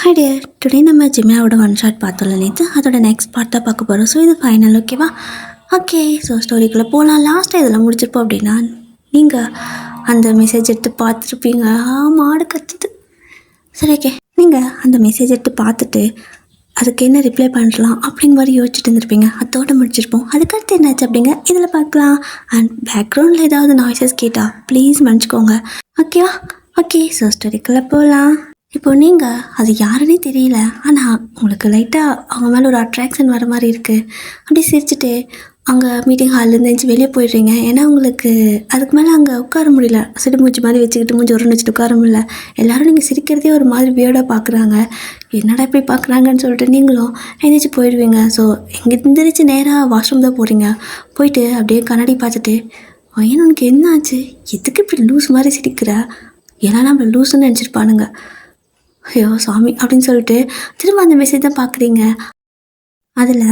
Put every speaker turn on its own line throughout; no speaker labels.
Hi dear, today நம்ம ஜிமினாவோட one shot பார்த்தோம்ல நேற்று, அதோட நெக்ஸ்ட் பார்ட் தான் பார்க்க போகிறோம். ஸோ இது ஃபைனல், ஓகேவா? ஓகே, ஸோ ஸ்டோரிக்குள்ளே போகலாம். லாஸ்ட்டாக இதில் முடிச்சிருப்போம் அப்படின்னா, நீங்கள் அந்த மெசேஜ் எடுத்து பார்த்துருப்பீங்க. மாடு கத்துது. சரி, ஓகே. நீங்கள் அந்த மெசேஜ் எடுத்து பார்த்துட்டு அதுக்கு என்ன ரிப்ளை பண்ணலாம் அப்படிங்கிற மாதிரி யோசிச்சுட்டு இருந்திருப்பீங்க. அதோட முடிச்சிருப்போம். அதுக்கடுத்து என்னாச்சு அப்படிங்க இதில் பார்க்கலாம். அண்ட் பேக்ரவுண்டில் ஏதாவது நாய்ஸஸ் கேட்டால் ப்ளீஸ் மன்னிச்சிக்கோங்க, ஓகேவா? ஓகே, ஸோ ஸ்டோரிக்குள்ளே போகலாம். இப்போ நீங்கள் அது யாருன்னே தெரியல, ஆனால் உங்களுக்கு லைட்டாக அவங்க மேலே ஒரு அட்ராக்ஷன் வர மாதிரி இருக்குது. அப்படி சிரிச்சுட்டு அங்கே மீட்டிங் ஹால்லேருந்து எழுந்து வெளியே போயிடுறீங்க. ஏன்னா உங்களுக்கு அதுக்கு மேலே அங்கே உட்கார முடியல. சிடுமூச்சி மாதிரி வச்சுக்கிட்டு மூஞ்சி ஒரு வச்சுட்டு உட்கார முடியல. எல்லோரும் நீங்கள் சிரிக்கிறதே ஒரு மாதிரி வியர்டாக பார்க்குறாங்க. என்னடா இப்படி பார்க்குறாங்கன்னு சொல்லிட்டு நீங்களும் எழுந்திரிச்சு போயிடுவீங்க. ஸோ இங்கே எந்திரிச்சு நேராக வாஷ்ரூம் தான் போகிறீங்க. போயிட்டு அப்படியே கண்ணாடி பார்த்துட்டு, ஐயன் உனக்கு என்ன ஆச்சு, எதுக்கு இப்படி லூஸ் மாதிரி சிரிக்கிற, ஏன்னா நம்மளை லூஸுன்னு நினச்சிருப்பானுங்க, ஐயோ சாமி அப்படின்னு சொல்லிட்டு திரும்ப அந்த மெசேஜ் தான் பார்க்குறீங்க. அதில்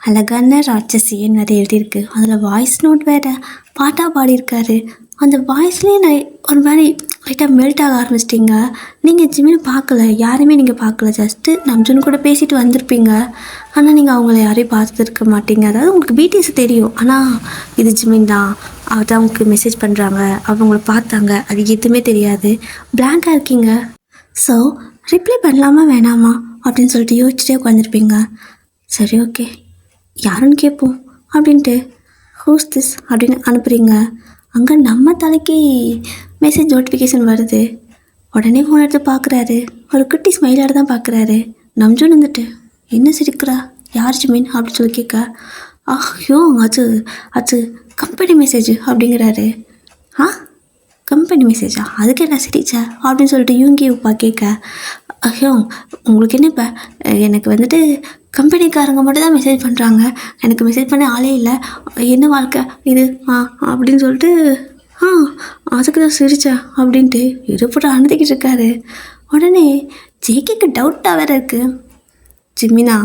அழகான ராட்சசின்னு வேறு எழுதியிருக்கு. அதில் வாய்ஸ் நோட் வேறு பாட்டாக பாடியிருக்காரு. அந்த வாய்ஸ்லேயே நான் ஒரு மாதிரி லைட்டாக மெல்ட் ஆக ஆரம்பிச்சிட்டிங்க. நீங்கள் ஜிமினை பார்க்கல, யாருமே நீங்கள் பார்க்கல, ஜஸ்ட்டு நம்ஜன் கூட பேசிட்டு வந்திருப்பீங்க. ஆனால் நீங்கள் அவங்கள யாரையும் பார்த்துருக்க மாட்டீங்க. அதாவது உங்களுக்கு பிடிஎஸ் தெரியும், ஆனால் இது ஜிமின் தான், அவர் தான் உங்களுக்கு மெசேஜ் பண்ணுறாங்க, அவங்கள பார்த்தாங்க, அது எதுவுமே தெரியாது. பிளாங்காக இருக்கீங்க. ஸோ ரிப்ளை பண்ணலாமா வேணாமா அப்படின்னு சொல்லிட்டு யோசிச்சுட்டே உட்காந்துருப்பீங்க. சரி, ஓகே, யாருன்னு கேட்போம் அப்படின்ட்டு ஹூஸ் திஸ் அப்படின்னு அனுப்புகிறீங்க. அங்கே நம்ம தலைக்கு மெசேஜ் நோட்டிஃபிகேஷன் வருது. உடனே ஃபோன் எடுத்து பார்க்குறாரு. ஒரு குட்டி ஸ்மைலோட தான் பார்க்குறாரு. நம்ஜூன் வந்துட்டு, என்ன சிரிக்கிறா, யார் ஜிமின் அப்படின்னு சொல்லி கேட்க, ஐயோ அது அது கம்பெனி மெசேஜ் அப்படிங்கிறாரு. கம்பெனி மெசேஜா, அதுக்கு என்ன சிரிச்சா அப்படின்னு சொல்லிட்டு யூங்கி உப்பா கேட்க, ஐயோ உங்களுக்கு என்ன இப்போ, எனக்கு வந்துட்டு கம்பெனிக்காரங்க மட்டும் தான் மெசேஜ் பண்ணுறாங்க, எனக்கு மெசேஜ் பண்ண ஆளே இல்லை, என்ன வாழ்க்கை இது அப்படின்னு சொல்லிட்டு அதுக்கு தான் சிரிச்சா அப்படின்ட்டு இருப்பட அனுதிக்கிட்டு இருக்காரு. உடனே ஜேகேக்கு டவுட்டாக வேறு இருக்குது. ஜிமினா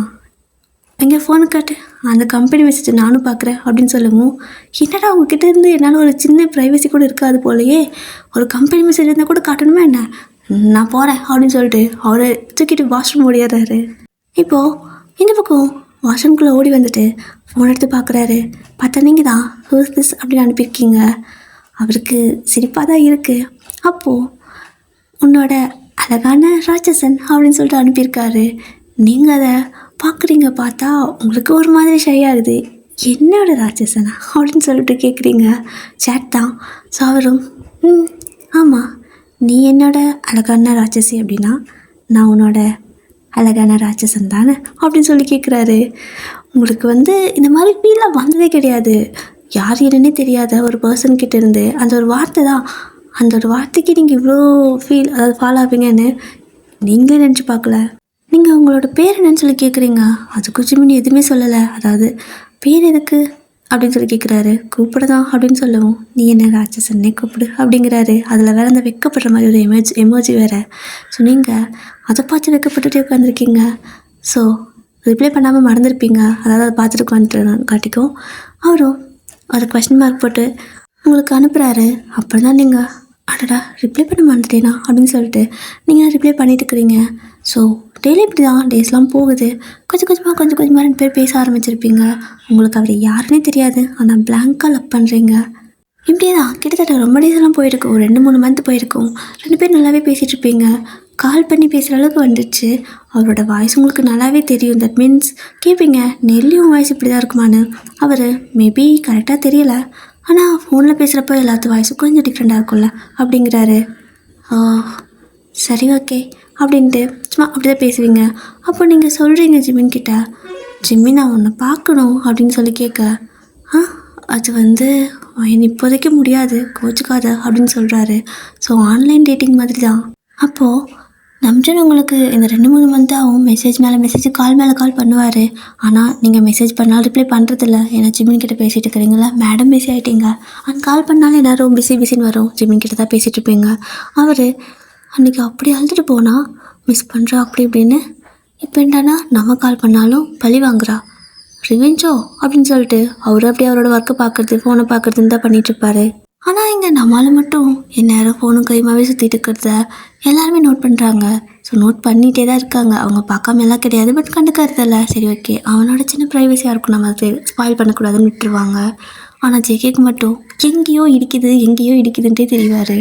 எங்கே ஃபோனு காட்டு, அந்த கம்பெனி மெசேஜை நானும் பார்க்குறேன் அப்படின்னு சொல்லவும், என்னடா அவங்கக்கிட்ட இருந்து என்னால் ஒரு சின்ன ப்ரைவசி கூட இருக்காது போலையே, ஒரு கம்பெனி மெசேஜ் இருந்தால் கூட காட்டணுமா என்ன, நான் போகிறேன் அப்படின்னு சொல்லிட்டு அவரை தூக்கிட்டு வாஷ்ரூம் ஓடிடுறாரு. இப்போது இந்த பக்கம் வாஷ்ரூம்குள்ளே ஓடி வந்துட்டு ஃபோன் எடுத்து பார்க்குறாரு. பார்த்தா நீங்கள் தான் ஹூஸ் திஸ் அப்படின்னு அனுப்பியிருக்கீங்க. அவருக்கு சிரிப்பாக தான் இருக்குது. அப்போது உன்னோட அழகான ராட்சசன் அப்படின்னு சொல்லிட்டு அனுப்பியிருக்காரு. நீங்கள் அதை பார்க்குறீங்க. பார்த்தா உங்களுக்கு ஒரு மாதிரி ஷை ஆகுது. என்னோட ராட்சசனா அப்படின்னு சொல்லிட்டு கேட்குறீங்க. சேட் தான். ஸோ அவரும் ஆமாம், நீ என்னோட அழகான ராட்சசி அப்படின்னா நான் உன்னோட அழகான ராட்சசன் தானே அப்படின்னு சொல்லி கேட்குறாரு. உங்களுக்கு இந்த மாதிரி ஃபீலாக வந்ததே கிடையாது. யார் என்னன்னே தெரியாத ஒரு பர்சன்கிட்ட இருந்து அந்த ஒரு வார்த்தை தான், அந்த ஒரு வார்த்தைக்கு நீங்கள் இவ்வளோ அதாவது ஃபாலோ ஆவீங்கன்னு நீங்களே நினச்சி பார்க்கல. நீங்கள் உங்களோட பேர் என்னன்னு சொல்லி கேட்குறீங்க. அதுக்கு ஜிமின் எதுவுமே சொல்லலை. அதாவது பேர் எதுக்கு அப்படின்னு சொல்லி கேட்குறாரு. கூப்பிடுதான் அப்படின்னு சொல்லவும், நீ என்ன ராட்சசன்னே கூப்பிடு அப்படிங்கிறாரு. அதில் வேறு அந்த வெக்கப்படுற மாதிரி ஒரு எமோஜி வேறு. ஸோ நீங்கள் அதை பார்த்து வெக்கப்பட்டுட்டே உட்காந்துருக்கீங்க. ஸோ ரிப்ளை பண்ணாமல் மறந்துருப்பீங்க. அதாவது அதை பார்த்துட்டு உட்காந்துட்டு காட்டிக்கும். அவரும் ஒரு கொஸ்டின் மார்க் போட்டு உங்களுக்கு அனுப்புகிறாரு. அப்புறம் தான் நீங்கள் அடடா ரிப்ளை பண்ண மறந்துட்டேனா அப்படின்னு சொல்லிட்டு நீங்கள் ரிப்ளை பண்ணிட்டு இருக்கிறீங்க. ஸோ டெய்லி இப்படி தான் டேஸ்லாம் போகுது. கொஞ்சம் கொஞ்சமாக 2 பேர் பேச ஆரம்பிச்சிருப்பீங்க. உங்களுக்கு அவர் யாருன்னே தெரியாது, ஆனால் பிளாங்காக லவ் பண்ணுறீங்க. இப்படியே தான் கிட்டத்தட்ட ரொம்ப டேஸ்லாம் போயிருக்கும். ஒரு 2-3 மந்த் போயிருக்கும். 2 பேர் நல்லாவே பேசிகிட்டு இருப்பீங்க. கால் பண்ணி பேசுகிற அளவுக்கு வந்துடுச்சு. அவரோட வாய்ஸ் உங்களுக்கு நல்லாவே தெரியும். தட் மீன்ஸ் கேட்பீங்க, நெல்லியும் வாய்ஸ் இப்படி தான் இருக்குமான்னு. அவர் மேபி கரெக்டாக தெரியலை, ஆனால் ஃபோனில் பேசுகிறப்போ எல்லாத்து வாய்ஸும் கொஞ்சம் டிஃப்ரெண்ட்டாக இருக்கும்ல அப்படிங்கிறாரு. சரி, ஓகே அப்படின்ட்டு சும்மா அப்படி தான் பேசுவீங்க. அப்போ நீங்கள் சொல்கிறீங்க ஜிமின் கிட்ட, ஜிமின் நான் உன்னை பார்க்கணும் அப்படின்னு சொல்லி கேட்க, அது என்ன இப்போதைக்கு முடியாது, கோச்சுக்காத அப்படின்னு சொல்கிறாரு. ஸோ ஆன்லைன் டேட்டிங் மாதிரி தான். அப்போது நம்ஜன் உங்களுக்கு இந்த 2-3 மந்த்தாகவும் மெசேஜ் மேலே மெசேஜ், கால் மேலே கால் பண்ணுவார். ஆனால் நீங்கள் மெசேஜ் பண்ணாலும் ரிப்ளை பண்ணுறதில்ல. ஏன்னா ஜிமின் கிட்ட பேசிகிட்டு இருக்கிறீங்களா, மேடம் பிஸி ஆகிட்டீங்க. அண்ட் கால் பண்ணாலும் எல்லோரும் பிஸின்னு வரும். ஜிமின் கிட்ட தான் பேசிகிட்டு இருப்பீங்க. அவர் அன்றைக்கி அப்படி அழுதுட்டு போனால் மிஸ் பண்ணுறா அப்படி இப்படின்னு. இப்போ என்னன்னா நம்ம கால் பண்ணாலும் பழி வாங்குறா, ரிவெஞ்சோ அப்படின்னு சொல்லிட்டு அவர் அப்படியே அவரோட ஒர்க்கை பார்க்குறது, ஃபோனை பார்க்குறதுன்னு தான் பண்ணிகிட்ருப்பாரு. ஆனால் இங்கே நம்மளால் மட்டும் எந்நேரம் ஃபோனும் கைமாவே சுற்றிட்டு இருக்கிறத எல்லாருமே நோட் பண்ணுறாங்க. ஸோ நோட் பண்ணிகிட்டே தான் இருக்காங்க. அவங்க பார்க்காம எல்லாம் கிடையாது, பட் கண்டுக்கறதில்ல. சரி ஓகே, அவனோட சின்ன ப்ரைவசியாக இருக்கும், நம்ம அது ஸ்பாயில் பண்ணக்கூடாதுன்னு விட்டுருவாங்க. ஆனால் ஜேகேக்கு மட்டும் எங்கேயோ இடிக்குதுன்ட்டே தெரிவார்.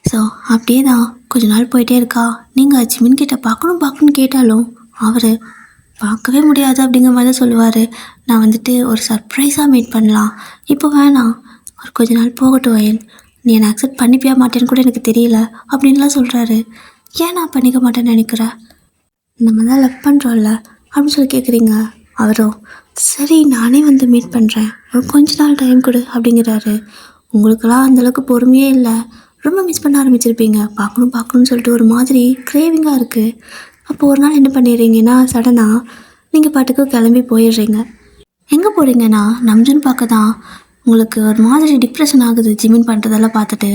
ஸோ அப்படியே தான் கொஞ்ச நாள் போயிட்டே இருக்கா. நீங்கள் ஜிமின் கிட்ட பார்க்கணும்னு கேட்டாலும் அவர் பார்க்கவே முடியாது அப்படிங்கிற மாதிரி தான் சொல்லுவார். நான் வந்துட்டு ஒரு சர்ப்ரைஸாக மீட் பண்ணலாம், இப்போ வேணாம், ஒரு கொஞ்ச நாள் போகட்டும் வயன், நீ என்னை அக்செப்ட் பண்ணிப்பியா மாட்டேன்னு கூட எனக்கு தெரியல அப்படின்லாம் சொல்கிறாரு. ஏன் நான் பண்ணிக்க மாட்டேன்னு நினைக்கிறேன், நம்ம தான் லவ் பண்ணுறோம்ல அப்படின்னு சொல்லி கேட்குறீங்க. அவரும் சரி நானே வந்து மீட் பண்ணுறேன், ஒரு கொஞ்ச நாள் டைம் கொடு அப்படிங்கிறாரு. உங்களுக்கெல்லாம் அந்தளவுக்கு பொறுமையே இல்லை, ரொம்ப மிஸ் பண்ண ஆரம்பிச்சிருப்பீங்க, பார்க்கணும்னு சொல்லிட்டு ஒரு மாதிரி கிரேவிங்காக இருக்குது. அப்போது ஒரு நாள் என்ன பண்ணிடுறீங்கன்னா சடனாக நீங்கள் பாட்டுக்கு கிளம்பி போயிடுறீங்க. எங்கே போகிறீங்கன்னா நம்ஜன் பார்க்க தான். உங்களுக்கு ஒரு மாதிரி டிப்ரெஷன் ஆகுது ஜிமின் பண்ணுறதெல்லாம் பார்த்துட்டு.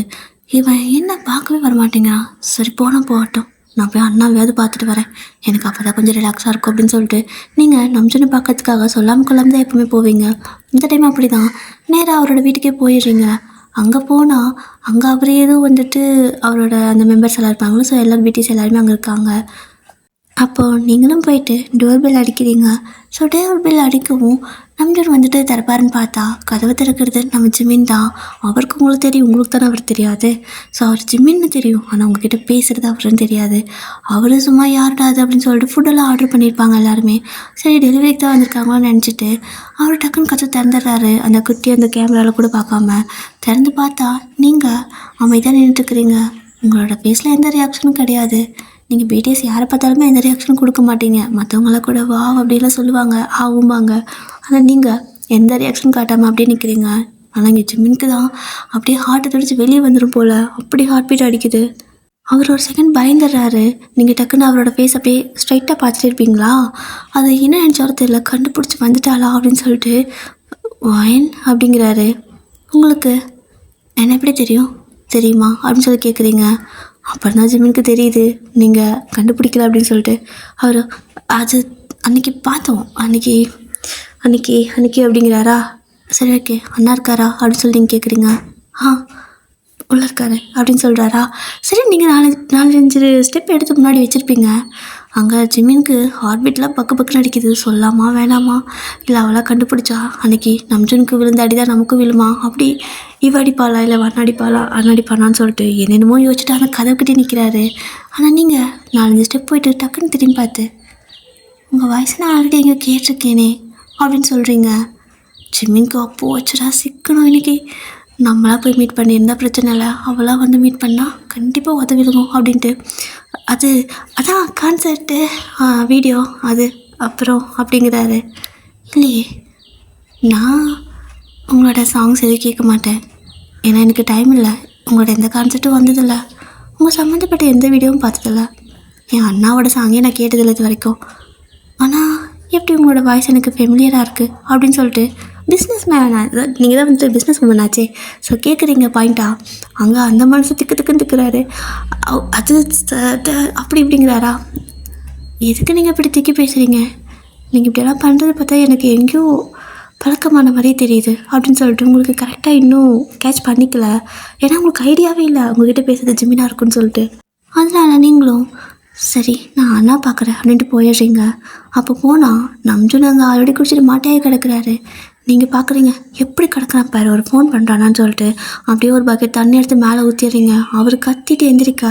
இவன் என்ன பார்க்கவே வரமாட்டேங்கிறான், சரி போகட்டும், நான் போய் அண்ணாவையாவது பார்த்துட்டு வரேன், எனக்கு அப்போ தான் கொஞ்சம் ரிலாக்ஸாக இருக்கும் அப்படின்னு சொல்லிட்டு நீங்கள் நம்ஜனை பார்க்கறதுக்காக சொல்லாமல் தான் எப்பவுமே போவீங்க. இந்த டைம் அப்படி தான் நேராக அவரோட வீட்டுக்கே போயிடுறீங்க. அங்கே போனால் அங்கே அவரே ஏதோ வந்துட்டு அவரோட அந்த மெம்பர்ஸ் எல்லாம் இருப்பாங்களோ, ஸோ எல்லாரும் பிடிஎஸ் எல்லாருமே அங்கே இருக்காங்க. அப்போது நீங்களும் போயிட்டு டோர் பெல் அடிக்கிறீங்க. ஸோ டோர் பெல் அடிக்கவும் நம்ஜன் வந்துட்டு திறப்பாருன்னு பார்த்தா கதவை திறக்கிறது நம்ம ஜிமின் தான். அவருக்கு உங்களுக்கு தெரியும், உங்களுக்கு தானே அவர் தெரியாது. ஸோ அவர் ஜிமின்னு தெரியும், ஆனால் உங்ககிட்ட பேசுகிறது அவருன்னு தெரியாது. அவர் சும்மா யார்டாது அப்படின்னு சொல்லிட்டு ஃபுட்டெல்லாம் ஆர்டர் பண்ணியிருப்பாங்க எல்லாருமே. சரி டெலிவரிக்கு தான் வந்திருக்காங்களான்னு நினச்சிட்டு அவர் டக்குன்னு கதவை திறந்துடுறாரு. அந்த குட்டி அந்த கேமராவில் கூட பார்க்காம திறந்து பார்த்தா நீங்கள் அமைதியாக நின்றுட்டுருக்குறீங்க. உங்களோட ஃபேஸில் எந்த ரியாக்ஷனும் கிடையாது. நீங்கள் பிடிஎஸ் யாரை பார்த்தாலுமே எந்த ரியாக்ஷனும் கொடுக்க மாட்டீங்க. மற்றவங்களாம் கூட வா அப்படிலாம் சொல்லுவாங்க, ஆகும்பாங்க. ஆனால் நீங்கள் எந்த ரியாக்ஷனும் காட்டாமல் அப்படியே நிற்கிறீங்க. ஆனால் இங்கே ஜிம்மினுக்கு தான் அப்படியே ஹார்ட்டை துடிச்சு வெளியே வந்துடும் போல், அப்படி ஹார்ட் பீட் அடிக்குது. அவர் ஒரு செகண்ட் பயந்துடுறாரு. நீங்கள் டக்குன்னு அவரோட ஃபேஸ் அப்படியே ஸ்ட்ரைட்டாக பார்த்துட்டு இருப்பீங்களா, அதை என்ன நினச்சாலும் தெரியல, கண்டுபிடிச்சி வந்துட்டாளா அப்படின்னு சொல்லிட்டு வயன் அப்படிங்கிறாரு. உங்களுக்கு என்ன எப்படி தெரியுமா அப்படின்னு சொல்லி கேட்குறீங்க. அப்புறம் தான் ஜிமினுக்கு தெரியுது நீங்கள் கண்டுபிடிக்கல அப்படின்னு சொல்லிட்டு. அவர் அது அன்றைக்கி பார்த்தோம், அன்றைக்கி அப்படிங்கிறாரா. சரி ஓகே, அண்ணா இருக்காரா அப்படின்னு சொல்லி நீங்கள் கேட்குறீங்க. உள்ளே இருக்காரு அப்படின்னு சொல்கிறாரா. சரி நீங்கள் 4-5 ஸ்டெப் எடுத்து முன்னாடி வச்சுருப்பீங்க. அங்கே ஜிமினுக்கு ஹார்ட் பீட்லாம் பக்கு அடிக்குது. சொல்லாமா வேணாமா, இல்லை அவளாக கண்டுபிடிச்சா அன்றைக்கி நம்ஜனுக்கு விழுந்த அடி தான் நமக்கும் விழுமா, அப்படி இவ அடிப்பாளா இல்லை அண்ணடிப்பானான்னு சொல்லிட்டு என்னென்னமோ யோசிச்சுட்டு அந்த கதவுக்கிட்டே நிற்கிறாரு. ஆனால் நீங்கள் 4-5 ஸ்டெப் போயிட்டு டக்குன்னு திரும்பி பார்த்து உங்கள் வாய்ஸ் நான் ஆல்ரெடி எங்கே கேட்டிருக்கேனே அப்படின்னு சொல்கிறீங்க. ஜிமினுக்கு அப்போது வச்சுடா சிக்கணும், இன்றைக்கி நம்மளாக போய் மீட் பண்ணியிருந்தா பிரச்சனை இல்லை, அவளாக வந்து மீட் பண்ணால் கண்டிப்பாக உதவிடுவோம் அப்படின்ட்டு. அதான் கான்சர்ட்டு வீடியோ அது அப்புறம் அப்படிங்கிறாரு. இல்லையே, நான் உங்களோட சாங்ஸ் எதுவும் கேட்க மாட்டேன், ஏன்னா எனக்கு டைம் இல்லை, உங்களோட எந்த கான்சர்ட்டும் வந்ததில்லை, உங்கள் சம்மந்தப்பட்ட எந்த வீடியோவும் பார்த்ததில்ல, என் அண்ணாவோட சாங்கே நான் கேட்டதில்லை இது வரைக்கும். ஆனால் எப்படி உங்களோட வாய்ஸ் எனக்கு ஃபெமிலியராக இருக்குது அப்படின்னு சொல்லிட்டு பிஸ்னஸ் மேன், நீங்கள் தான் வந்துட்டு பிஸ்னஸ் உமன் ஆச்சே, ஸோ கேட்குறீங்க பாயிண்டா. அங்கே அந்த மனசு திக்குன்னு திக்கிறாரு. அது அப்படி இப்படிங்கிறாரா. எதுக்கு நீங்கள் இப்படி திக்கி பேசுகிறீங்க, நீங்கள் இப்படியெல்லாம் பண்ணுறது பார்த்தா எனக்கு எங்கேயோ பழக்கமான மாதிரியே தெரியுது அப்படின்னு சொல்லிட்டு உங்களுக்கு கரெக்டாக இன்னும் கேட்ச் பண்ணிக்கல, ஏன்னா உங்களுக்கு ஐடியாவே இல்லை உங்கள்கிட்ட பேசுகிறது ஜிமினாக இருக்குன்னு சொல்லிட்டு. அதனால் நீங்களும் சரி நான் அண்ணா பார்க்குறேன் அப்படின்ட்டு போயிடுறீங்க. அப்போ போனால் நம்ஜன் அங்கே ஆல்ரெடி குடிச்சிட்டு மாட்டையே கிடக்குறாரு. நீங்கள் பார்க்குறீங்க எப்படி கிடக்குறான் பாரு, ஒரு ஃபோன் பண்ணுறானான்னு சொல்லிட்டு அப்படியே ஒரு பக்கெட் தண்ணி எடுத்து மேலே ஊற்றிடுறீங்க. அவர் கத்திட்டு எந்திரிக்கா.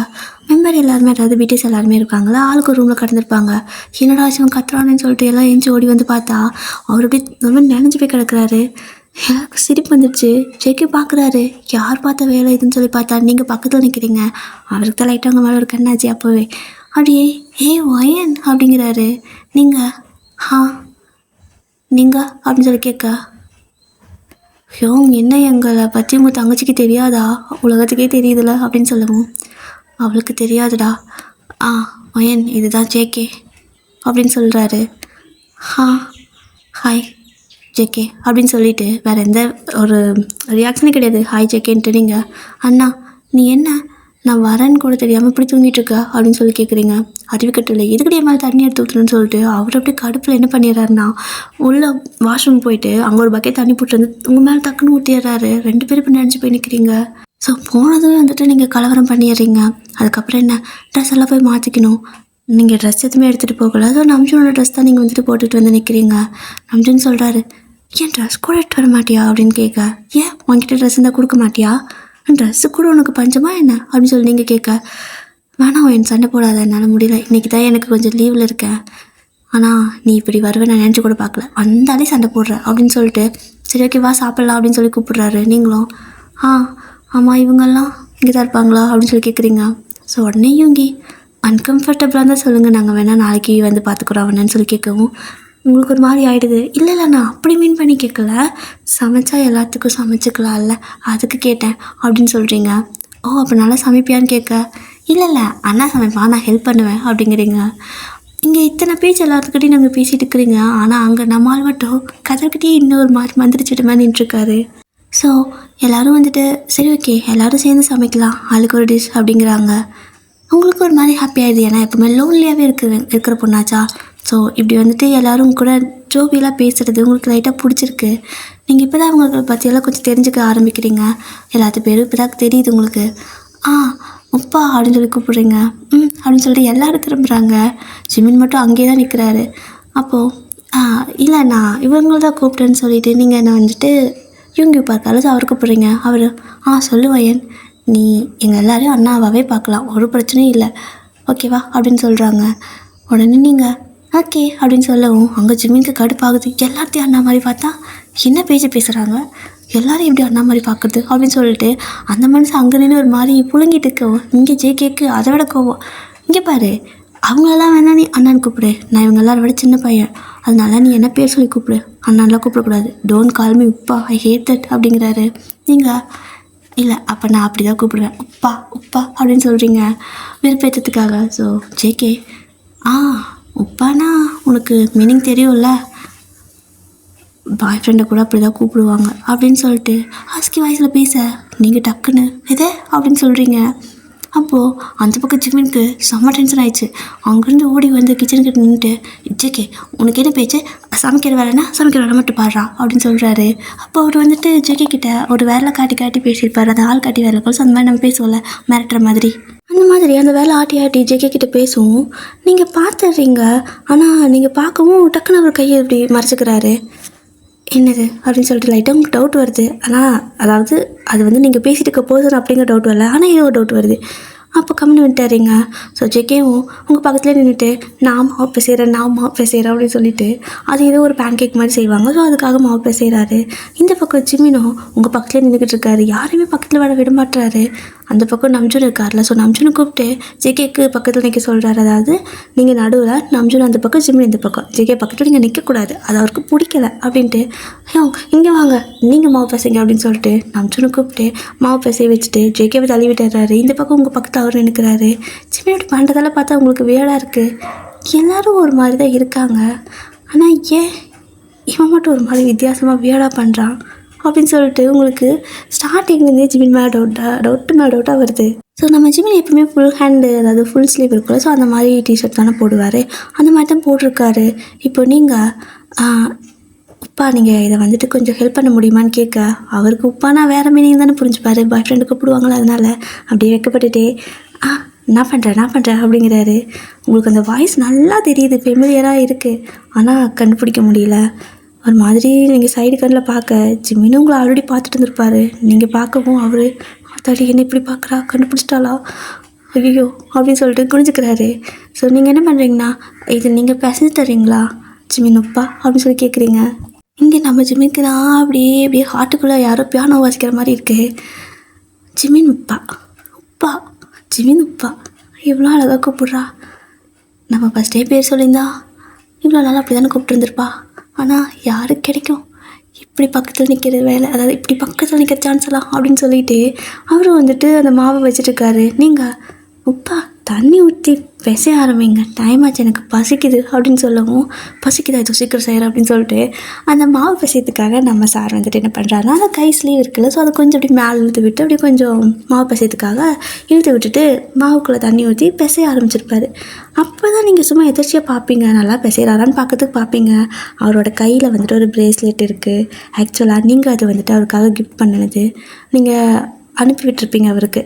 மெம்பர் எல்லாருமே, அதாவது பிடிஎஸ் எல்லாருமே இருக்காங்களா, ஆளுக்கு ஒரு ரூமில் கிடந்திருப்பாங்க. என்னடா சிவன் கத்துறானேன்னு சொல்லிட்டு எல்லாம் எஞ்சி ஓடி வந்து பார்த்தா அவர் அப்படியே ரொம்ப நினைஞ்சு போய் கிடக்குறாரு. எனக்கு சிரிப்பு வந்துடுச்சு. ஜெக்கி பார்க்குறாரு, யார் பார்த்த வேலை இதுன்னு சொல்லி பார்த்தா நீங்கள் பக்கத்தில் நிற்கிறீங்க. அவருக்கு தான் லைட்டாக அவங்க மேலே ஒரு கண்ணாச்சு. அப்போவே அப்படியே வயன் அப்படிங்கிறாரு. நீங்கள் அப்படின்னு சொல்லி கேட்க, என்ன எங்களை பற்றி உங்கள் தங்கச்சிக்கு தெரியாதா, உலகத்துக்கே தெரியுதுல்ல அப்படின்னு சொல்லவும், அவளுக்கு தெரியாதுடா, வயன் இதுதான் ஜேகே அப்படின்னு சொல்கிறாரு. ஹாய் ஜேகே அப்படின்னு சொல்லிட்டு வேறு எந்த ஒரு ரியாக்ஷனே கிடையாது. ஹாய் ஜேகேன்ட்டு நீங்கள் அண்ணா நீ என்ன நான் வரேன்னு கூட தெரியாமல் இப்படி தூங்கிட்டுருக்கா அப்படின்னு சொல்லி கேட்குறீங்க. அறிவுக்கட்டில் எதுக்கடி மேலே தண்ணி எடுத்து ஊற்றுறேன்னு சொல்லிட்டு அவர் அப்படியே கடுப்பில் என்ன பண்ணிடுறாருன்னா உள்ளே வாஷ்ரூம் போயிட்டு அங்கே ஒரு பக்கெட் தண்ணி போட்டு வந்து உங்கள் மேலே டக்குன்னு ஊற்றிடுறாரு. 2 பேரும் இப்போ நினச்சி போய் நிற்கிறீங்க. ஸோ போனதும் வந்துட்டு நீங்கள் கலவரம் பண்ணிடுறீங்க. அதுக்கப்புறம் என்ன, ட்ரெஸ் எல்லாம் போய் மாற்றிக்கணும். நீங்கள் ட்ரெஸ் எதுவுமே எடுத்துகிட்டு போகல. ஸோ நம்ஜுனோட ட்ரெஸ் தான் நீங்கள் வந்துட்டு போட்டுட்டு வந்து நிற்கிறீங்க. நம்ஜுன் சொல்கிறாரு, ஏன் ட்ரெஸ் கூட எடுத்து வர மாட்டியா அப்படின்னு கேட்க, ஏன் உன்கிட்ட ட்ரெஸ் இருந்தால் கொடுக்க மாட்டியா, ட்ரெஸ்ஸு கூட உனக்கு பஞ்சமா என்ன அப்படின்னு சொல்லி நீங்கள் கேட்க, வேணாம் என் சண்டை போடாத, என்னால் முடியல, இன்றைக்கி தான் எனக்கு கொஞ்சம் லீவில் இருக்கேன், ஆனால் நீ இப்படி வருவேன் நான் நினச்சி கூட பார்க்கல, வந்தாலே சண்டை போடுற அப்படின்னு சொல்லிட்டு, சரி ஓகே வா சாப்பிட்லாம் அப்படின்னு சொல்லி கூப்பிட்றாரு. நீங்களும் ஆமாம் இவங்கெல்லாம் இங்கே தான் இருப்பாங்களா அப்படின்னு சொல்லி கேட்குறீங்க. ஸோ உடனே யூங்கி அன்கம்ஃபர்டபுளாக தான் சொல்லுங்கள், நாங்கள் வேணால் நாளைக்கு வந்து பார்த்துக்குறோம் அவனன்னு சொல்லி கேட்கவும் உங்களுக்கு ஒரு மாதிரி ஆகிடுது. இல்லை நான் அப்படி மீன் பண்ணி கேட்கல, சமைச்சா எல்லாத்துக்கும் சமைச்சிக்கலாம்ல அதுக்கு கேட்டேன் அப்படின்னு சொல்கிறீங்க. ஓ அப்போ நல்லா சமைப்பியான்னு கேட்க, இல்லை அண்ணா சமைப்பான் நான் ஹெல்ப் பண்ணுவேன் அப்படிங்கிறீங்க. இங்கே இத்தனை பேச்சு எல்லாத்துக்கிட்டையும் நாங்கள் பேசிகிட்டு இருக்கிறீங்க, ஆனால் அங்கே நம்மால் மட்டும் கதற்கிட்டே இன்னொரு மாதிரி மந்திரிச்சிட்டு மாதிரி நின்றுருக்காரு. ஸோ எல்லோரும் வந்துட்டு சரி ஓகே எல்லோரும் சேர்ந்து சமைக்கலாம் ஆளுக்கு ஒரு டிஷ் அப்படிங்கிறாங்க. உங்களுக்கு ஒரு மாதிரி ஹாப்பியாகிடுது, ஏன்னா எப்பவுமே லோன்லியாகவே இருக்கிற பொண்ணாச்சா. ஸோ இப்படி வந்துட்டு எல்லோரும் கூட ஜோவியெல்லாம் பேசுகிறது உங்களுக்கு லைட்டாக பிடிச்சிருக்கு. நீங்கள் இப்போ தான் அவங்களை பற்றியெல்லாம் கொஞ்சம் தெரிஞ்சுக்க ஆரம்பிக்கிறீங்க. எல்லாத்து பேரும் இப்போ தான் தெரியுது உங்களுக்கு. உப்பா அப்படின்னு சொல்லி கூப்பிட்றீங்க. அப்படின்னு சொல்லிட்டு எல்லோரும் திரும்புகிறாங்க. ஜிமின் மட்டும் அங்கேயே தான் நிற்கிறாரு. அப்போது இல்லை நான் இவங்கள தான் கூப்பிட்டேன்னு சொல்லிவிட்டு நீங்கள் என்ன வந்துட்டு யூங்கி பார்த்தாலும் ஸோ அவர் கூப்பிட்றீங்க. அவர் சொல்லுவாயன், நீ எங்கள் எல்லோரையும் அண்ணாவாகவே பார்க்கலாம், ஒரு பிரச்சனையும் இல்லை ஓகேவா அப்படின்னு சொல்கிறாங்க. உடனே நீங்கள் ஓகே அப்படின்னு சொல்லவும் அங்கே ஜிம்மிக்கு கடுப்பாகுது. எல்லாத்தையும் அண்ணா மாதிரி பார்த்தா என்ன பேசுகிறாங்க, எல்லோரும் எப்படி அண்ணா மாதிரி பார்க்குறது அப்படின்னு சொல்லிட்டு அந்த மனுஷன் அங்கே நின்று ஒரு மாதிரி புழுங்கிட்டு இருக்கவும் இங்கே கேக்கு அதை விட கோவம். இங்கே பாரு, அவங்களெல்லாம் வேணா நீ அண்ணான்னு கூப்பிடு, நான் இவங்க எல்லாரும் விட சின்ன பையன், அதனால நீ என்ன பேர் சொல்லி கூப்பிடு, அண்ணான்லாம் கூப்பிடக்கூடாது, டோன்ட் கால் மீ உப்பா, ஐ ஹேட் தட் அப்படிங்கிறாரு. நீங்கள் இல்லை அப்போ நான் அப்படி தான் கூப்பிடுவேன், உப்பா உப்பா அப்படின்னு சொல்கிறீங்க விருப்பத்துக்காக. ஸோ ஜேகே உப்பானா உனக்கு மீனிங் தெரியும்ல, பாய் ஃப்ரெண்டை கூட அப்படி தான் கூப்பிடுவாங்க அப்படின்னு சொல்லிட்டு ஹஸ்கி வாய்ஸில் பேச நீங்கள் டக்குன்னு எதே அப்படின்னு சொல்கிறீங்க. அப்போது அந்த பக்கம் ஜிம்மினுக்கு செம்ம டென்ஷன் ஆயிடுச்சு. அங்கேருந்து ஓடி வந்து கிச்சனுக்கிட்ட நின்றுட்டு, ஜேகே உனக்கு என்ன பேச்சு, சமைக்கிற வேலைன்னா சமைக்கிற வேலை மட்டும் பாடுறா அப்படின்னு சொல்கிறாரு. அப்போ அவர் வந்துட்டு ஜேகே கிட்ட ஒரு வேலை காட்டி பேசியிருப்பார், அந்த ஆள் காட்டி வேலை போல் அந்த மாதிரி நம்ம பேசுவோம்ல மிரட்டுற மாதிரி, அந்த மாதிரி அந்த வேலை ஆட்டி ஜேகே கிட்ட பேசுவோம். நீங்கள் பார்த்துடுறீங்க, ஆனால் நீங்கள் பார்க்கவும் டக்குன்னு அவர் கையை இப்படி மறைச்சிக்கிறாரு. என்னது அப்படின்னு சொல்லிட்டு லைட்டாக உங்களுக்கு டவுட் வருது. ஆனால் அதாவது அது வந்து நீங்கள் பேசிட்டு இருக்க பர்சன் அப்படிங்கிற டவுட் வரல, ஆனால் ஏதோ ஒரு டவுட் வருது. அப்போ கம்முன்னு விட்டுறீங்க. ஸோ ஜெகேவும் உங்கள் பக்கத்தில் நின்றுட்டு நான் மாவு பிசைகிறேன் அப்படின்னு சொல்லிட்டு அது ஏதோ ஒரு பேன் கேக் மாதிரி செய்வாங்க. ஸோ அதுக்காக மாவு பிசைகிறாரு. இந்த பக்கம் ஜிம்மினும் உங்கள் பக்கத்துலேயே நின்றுக்கிட்டு இருக்காரு, யாரையுமே பக்கத்தில் விட மாட்டுறாரு. அந்த பக்கம் நம்ஜுன் இருக்கார்ல, ஸோ நம்ஜுனை கூப்பிட்டு ஜெகேக்கு பக்கத்தில் நிற்க சொல்கிறாரு. அதாவது நீங்கள் நடுவில், நம்ஜுன் அந்த பக்கம், ஜிம்மின் இந்த பக்கம், ஜெகே பக்கத்தில் நீங்கள் நிற்கக்கூடாது, அது அவருக்கு பிடிக்கல அப்படின்ட்டு, இங்கே வாங்க நீங்கள் மாவு பிசைங்க அப்படின்னு சொல்லிட்டு நம்ஜுனை கூப்பிட்டு மாவு பிசை வச்சுட்டு ஜெகேவை தள்ளி விட்டுறாரு. இந்த பக்கம் உங்கள் பக்கத்தில் அவர் நினைக்கிறாரு. ஜிம்மியோட பண்ணுறதெல்லாம் பார்த்தா உங்களுக்கு வேடாக இருக்குது, எல்லோரும் ஒரு மாதிரி தான் இருக்காங்க, ஆனால் ஏன் இவன் மட்டும் ஒரு மாதிரி வித்தியாசமாக வேடாக பண்ணுறான் அப்படின்னு சொல்லிட்டு உங்களுக்கு ஸ்டார்டிங்லேருந்தே ஜிமின் மேலே டவுட்டாக வருது. ஸோ நம்ம ஜிமின் எப்பவுமே ஃபுல் ஹேண்டு, அதாவது ஃபுல் ஸ்லீவ் இருக்குல்ல, ஸோ அந்த மாதிரி டிஷர்ட் தானே போடுவார், அந்த மாதிரி தான் போட்டிருக்காரு. இப்போ நீங்கள் உப்பா நீங்கள் இதை வந்துட்டு கொஞ்சம் ஹெல்ப் பண்ண முடியுமான்னு கேட்க, அவருக்கு உப்பானா வேறு மீனிங் தானே புரிஞ்சுப்பார், பாய் ஃப்ரெண்டு கூப்பிடுவாங்களா, அதனால் அப்படியே வைக்கப்பட்டுட்டே நான் பண்ணுறேன் அப்படிங்கிறாரு. உங்களுக்கு அந்த வாய்ஸ் நல்லா தெரியுது, ஃபெமிலியராக இருக்குது, ஆனால் கண்டுபிடிக்க முடியல. ஒரு மாதிரி நீங்கள் சைடு கண்ணில் பார்க்க ஜிம்மின்னு உங்களை ஆல்ரெடி பார்த்துட்டு இருந்திருப்பார், நீங்கள் பார்க்கவும் அவர் தடி என்ன இப்படி பார்க்குறா, கண்டுபிடிச்சிட்டாளா, ஐயோ அப்படின்னு சொல்லிட்டு குனிஞ்சிக்கிறாரு. ஸோ நீங்கள் என்ன பண்ணுறீங்கன்னா, இது நீங்கள் பிசைஞ்சு தர்றீங்களா ஜிம்மின் உப்பா அப்படின்னு சொல்லி கேட்குறீங்க. இங்கே நம்ம ஜிம்மினுக்கு தான் அப்படியே ஹார்ட்டுக்குள்ளே யாரோ பியானோ வாசிக்கிற மாதிரி இருக்குது. ஜிம்மின் உப்பா ஜிம்மின் உப்பா இவ்வளோ அழகாக கூப்பிட்றா, நம்ம ஃபஸ்ட்டே பேர் சொல்லியிருந்தா இவ்வளோ நாள் அப்படி தானே கூப்பிட்டுருந்துருப்பா, ஆனால் யாருக்கு கிடைக்கும் இப்படி பக்கத்தில் நிற்கிற வேலை, அதாவது இப்படி பக்கத்தில் நிற்கிற சான்ஸ் எல்லாம் அப்படின்னு சொல்லிட்டு அவரும் வந்துட்டு அந்த மாவை வச்சுட்டுருக்காரு. நீங்கள் உப்பா தண்ணி ஊற்றி பிசைய ஆரம்பிங்க, டைம் ஆச்சு எனக்கு பசிக்குது அப்படின்னு சொல்லவும், பசிக்குதா இது சீக்கிரம் செய்கிறேன் அப்படின்னு சொல்லிட்டு அந்த மாவு பிசையத்துக்காக நம்ம சார் வந்துட்டு என்ன பண்ணுறாருன்னா, அந்த கை ஸ்லீவ் இருக்குல்ல, ஸோ அதை கொஞ்சம் அப்படி மேலே இழுத்து விட்டு அப்படி கொஞ்சம் மாவு பிசையத்துக்காக இழுத்து விட்டுட்டு மாவுக்குள்ளே தண்ணி ஊற்றி பிசைய ஆரம்பிச்சிருப்பாரு. அப்போ தான் நீங்கள் சும்மா எதிர்ச்சியாக பார்ப்பீங்க, நல்லா பிசைகிறாரான்னு பார்க்கறதுக்கு பார்ப்பீங்க. அவரோட கையில் வந்துட்டு ஒரு ப்ரேஸ்லெட் இருக்குது, ஆக்சுவலாக நீங்கள் அது வந்துட்டு அவருக்காக கிஃப்ட் பண்ணினது. நீங்கள் அனுப்பி விட்டுருப்பீங்க அவருக்கு.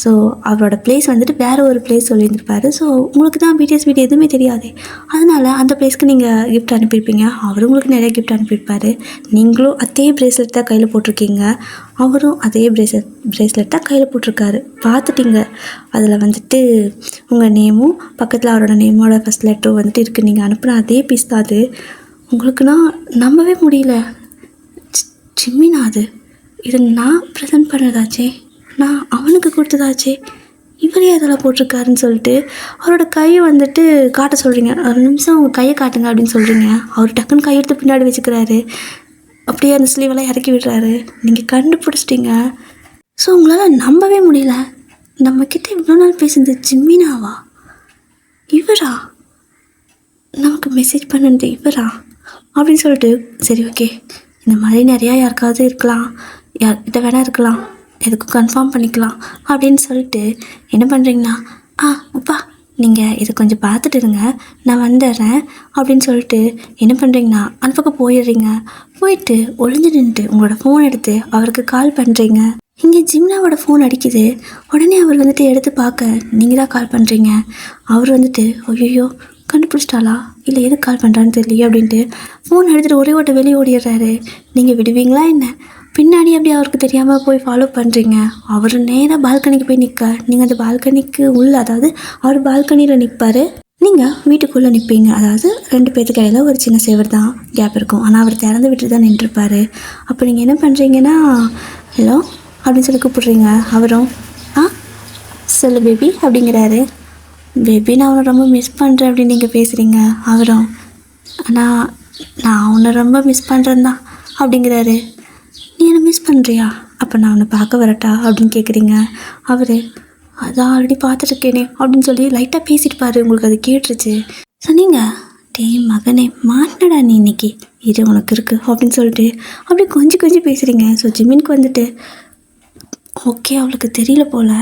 ஸோ அவரோட ப்ளேஸ் வந்துட்டு வேறு ஒரு ப்ளேஸ் சொல்லியிருந்திருப்பாரு. ஸோ உங்களுக்கு தான் பிடிஎஸ் வீடியோ எதுவுமே தெரியாது, அதனால் அந்த ப்ளேஸ்க்கு நீங்கள் கிஃப்ட் அனுப்பியிருப்பீங்க. அவரும் உங்களுக்கு நிறைய கிஃப்ட் அனுப்பியிருப்பார். நீங்களும் அதே ப்ரேஸ்லெட் தான் கையில் போட்டிருக்கீங்க, அவரும் அதே ப்ரேஸ்லெட் தான் கையில் போட்டிருக்காரு. பார்த்துட்டிங்க, அதில் வந்துட்டு உங்கள் நேமும் பக்கத்தில் அவரோட நேமோட ஃபஸ்ட் லெட்டரும் வந்துட்டு இருக்குது. நீங்கள் அனுப்புன அதே பீஸ் தான் அது. உங்களுக்குன்னா நம்பவே முடியல. ஜிம்மினா அது, இது நான் ப்ரெசென்ட் பண்ணதாச்சே, நான் அவனுக்கு கொடுத்ததாச்சே, இவரே அதெல்லாம் போட்டிருக்காருன்னு சொல்லிட்டு அவரோட கையை வந்துட்டு காட்ட சொல்கிறீங்க. ஒரு நிமிஷம் உங்கள் கையை காட்டுங்க அப்படின்னு சொல்கிறீங்க. அவர் டக்குன்னு கையெடுத்து பின்னாடி வச்சுக்கிறாரு. அப்படியே அந்த ஸ்லீவெல்லாம் இறக்கி விடுறாரு. நீங்கள் கண்டுபிடிச்சிட்டிங்க. ஸோ உங்களால் நம்பவே முடியல. நம்மக்கிட்ட இவ்வளோ நாள் பேசுனது ஜிம்மினாவா? இவரா நமக்கு மெசேஜ் பண்ணது? இவரா அப்படின்னு சொல்லிட்டு, சரி ஓகே, இந்த மாதிரி நிறையா யாருக்காவது இருக்கலாம், யார்கிட்ட வேணா இருக்கலாம், எதுக்கும் கன்ஃபார்ம் பண்ணிக்கலாம் அப்படின்னு சொல்லிட்டு என்ன பண்ணுறீங்கன்னா, அப்பா நீங்கள் இதை கொஞ்சம் பார்த்துட்டு இருங்க, நான் வந்துடுறேன் அப்படின்னு சொல்லிட்டு என்ன பண்ணுறீங்கன்னா அந்த பக்கம் போயிடுறீங்க. போயிட்டு ஒளிஞ்சு நின்றுட்டு உங்களோட ஃபோன் எடுத்து அவருக்கு கால் பண்ணுறீங்க. இங்கே ஜிம்னாவோட ஃபோன் அடிக்குது. உடனே அவர் வந்துட்டு எடுத்து பார்க்க நீங்கள் தான் கால் பண்ணுறீங்க. அவர் வந்துட்டு ஐயோ கண்டுபிடிச்சிட்டாளா, இல்லை எதுக்கு கால் பண்ணுறான்னு தெரியலையே அப்படின்ட்டு ஃபோன் எடுத்துகிட்டு ஒரே ஓட்ட வெளியே ஓடிடுறாரு. நீங்கள் விடுவீங்களா என்ன? பின்னாடி அப்படியே அவருக்கு தெரியாமல் போய் ஃபாலோ பண்ணுறீங்க. அவர் நேராக பால்கனிக்கு போய் நிற்க, நீங்கள் அந்த பால்கனிக்கு உள்ள, அதாவது அவர் பால்கனியில் நிற்பார், நீங்கள் வீட்டுக்குள்ளே நிற்பீங்க. அதாவது 2 பேர்த்துக்கு இடையில ஒரு சின்ன சேவர் தான் கேப் இருக்கும். ஆனால் அவர் திறந்து விட்டு தான் நின்றுருப்பார். அப்போ நீங்கள் என்ன பண்ணுறீங்கன்னா, ஹலோ அப்படின்னு சொல்லி கூப்பிட்றீங்க. அவரும் சொல்லு பேபி அப்படிங்கிறாரு. பேபி நான் அவனை ரொம்ப மிஸ் பண்ணுறேன் அப்படின்னு நீங்கள் பேசுகிறீங்க. அவரும் நான் அவனை ரொம்ப மிஸ் பண்ணுறேன் தான் அப்படிங்கிறாரு. நீ என்ன மிஸ் பண்ணுறியா? அப்போ நான் அவனை பார்க்க வரட்டா அப்படின்னு கேட்குறீங்க. அவர் அதான் ஆல்ரெடி பார்த்துட்ருக்கேனே அப்படின்னு சொல்லி லைட்டாக பேசிட்டுப்பாரு. உங்களுக்கு அது கேட்டுருச்சு. சொன்னீங்க, டே மகனே மாட்டினடா நீ இன்னைக்கு, இது உனக்கு இருக்குது அப்படின்னு சொல்லிட்டு அப்படியே கொஞ்சம் பேசுகிறீங்க. ஸோ ஜிம்மினுக்கு வந்துட்டு ஓகே அவளுக்கு தெரியல போல்,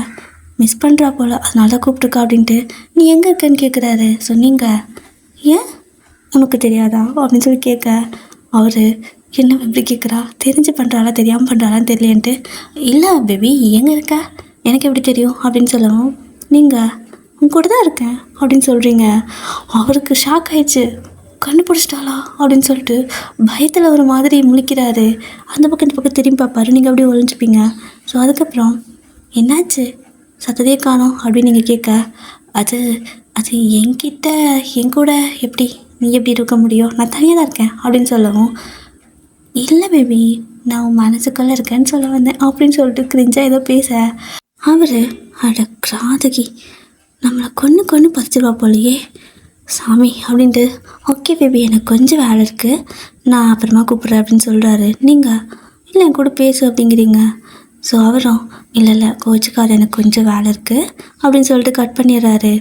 மிஸ் பண்ணுறா போல், அதனால தான் கூப்பிட்ருக்கா அப்படின்ட்டு நீ எங்கே இருக்கன்னு கேட்குறாரு. சொன்னீங்க, ஏன் உனக்கு தெரியாதா அப்படின்னு சொல்லி கேட்க, அவர் என்ன எப்படி கேட்குறா, தெரிஞ்சு பண்ணுறாளா தெரியாமல் பண்ணுறாளான்னு தெரியலேன்ட்டு, இல்லை பேபி எங்கே இருக்க, எனக்கு எப்படி தெரியும் அப்படின்னு சொல்லவும், நீங்கள் உங்க கூட தான் இருக்கேன் அப்படின்னு சொல்கிறீங்க. அவருக்கு ஷாக் ஆயிடுச்சு. கண்டுபிடிச்சிட்டாளா அப்படின்னு சொல்லிட்டு பயத்தில் ஒரு மாதிரி முழிக்கிறாரு. அந்த பக்கம் இந்த பக்கம் திரும்பி பார்ப்பாரு. நீங்கள் அப்படியே ஒழிஞ்சிப்பீங்க. ஸோ அதுக்கப்புறம் என்னாச்சு, சத்தத்தையே காணோம் அப்படின்னு நீங்கள் கேட்க, அது என்கிட்ட என் கூட எப்படி நீ எப்படி இருக்க முடியும், நான் தனியாக தான் இருக்கேன் அப்படின்னு சொல்லவும், இல்லை பேபி நான் உன் மனசுக்குள்ளே இருக்கேன்னு சொல்ல வந்தேன் அப்படின்னு சொல்லிட்டு கிரிஞ்சாக ஏதோ பேச, அவர் அட கிராதகி நம்மளை கொன்று பறிச்சிருவா போலையே சாமி அப்படின்ட்டு, ஓகே பேபி எனக்கு கொஞ்சம் வேலை இருக்குது, நான் அப்புறமா கூப்பிட்றேன் அப்படின்னு சொல்கிறாரு. நீங்கள் இல்லை என் கூட பேசு அப்படிங்கிறீங்க. ஸோ அவரும் இல்லை கோச்சுக்கார எனக்கு கொஞ்சம் வேலை இருக்குது அப்படின்னு சொல்லிட்டு கட் பண்ணிடுறாரு.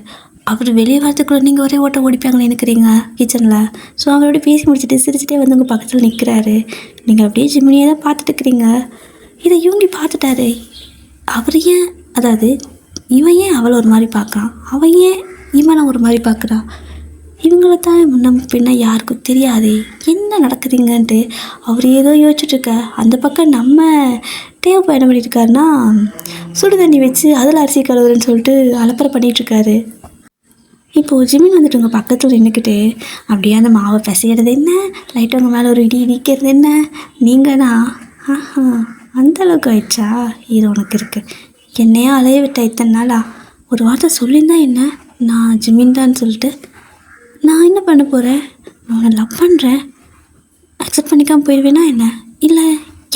அவர் வெளியே வரத்துக்குள்ளே நீங்கள் ஒரே ஓட்ட ஓடிப்பாங்கன்னு நினைக்கிறீங்க கிச்சனில். ஸோ அவரோட பேசி முடிச்சுட்டு சிரிச்சுட்டே வந்து உங்கள் பக்கத்தில் நிற்கிறாரு. நீங்கள் அப்படியே ஜிம்மினியே தான் பார்த்துட்டு இருக்கிறீங்க. இதை இவங்க பார்த்துட்டாரு. அவர் ஏன், அதாவது இவன் ஏன் அவளை ஒரு மாதிரி பார்க்குறான், அவன் ஏன் இவனை ஒரு மாதிரி பார்க்குறா, இவங்கள தான் முன்ன பின்ன யாருக்கும் தெரியாது என்ன நடக்குதுங்கன்ட்டு அவர் ஏதோ யோசிச்சுட்ருக்க. அந்த பக்கம் நம்ம தேவை என்ன பண்ணிட்டுருக்காருன்னா, சுடு தண்ணி வச்சு அதில் அரிசி கழுவுறேன்னு சொல்லிட்டு அலப்பறை பண்ணிகிட்ருக்காரு. இப்போது ஜிம்மின் வந்துட்டு உங்கள் பக்கத்தில் நின்றுக்கிட்டு அப்படியே அந்த மாவை பிசைகிறது என்ன, லைட்டாக உங்கள் மேலே ஒரு இடி இடிக்கிறது என்ன, நீங்கள்னா அந்தளவுக்கு ஆயிடுச்சா, இது உனக்கு இருக்குது, என்னையா அலைய விட்ட இத்தனை நாளா, ஒரு வார்த்தை சொல்லியிருந்தா என்ன, நான் ஜிம்மின் தான் சொல்லிட்டு நான் என்ன பண்ண போகிறேன், நான் உன்னை லவ் பண்ணுறேன், அக்செப்ட் பண்ணிக்காமல் போயிடுவேனா என்ன, இல்லை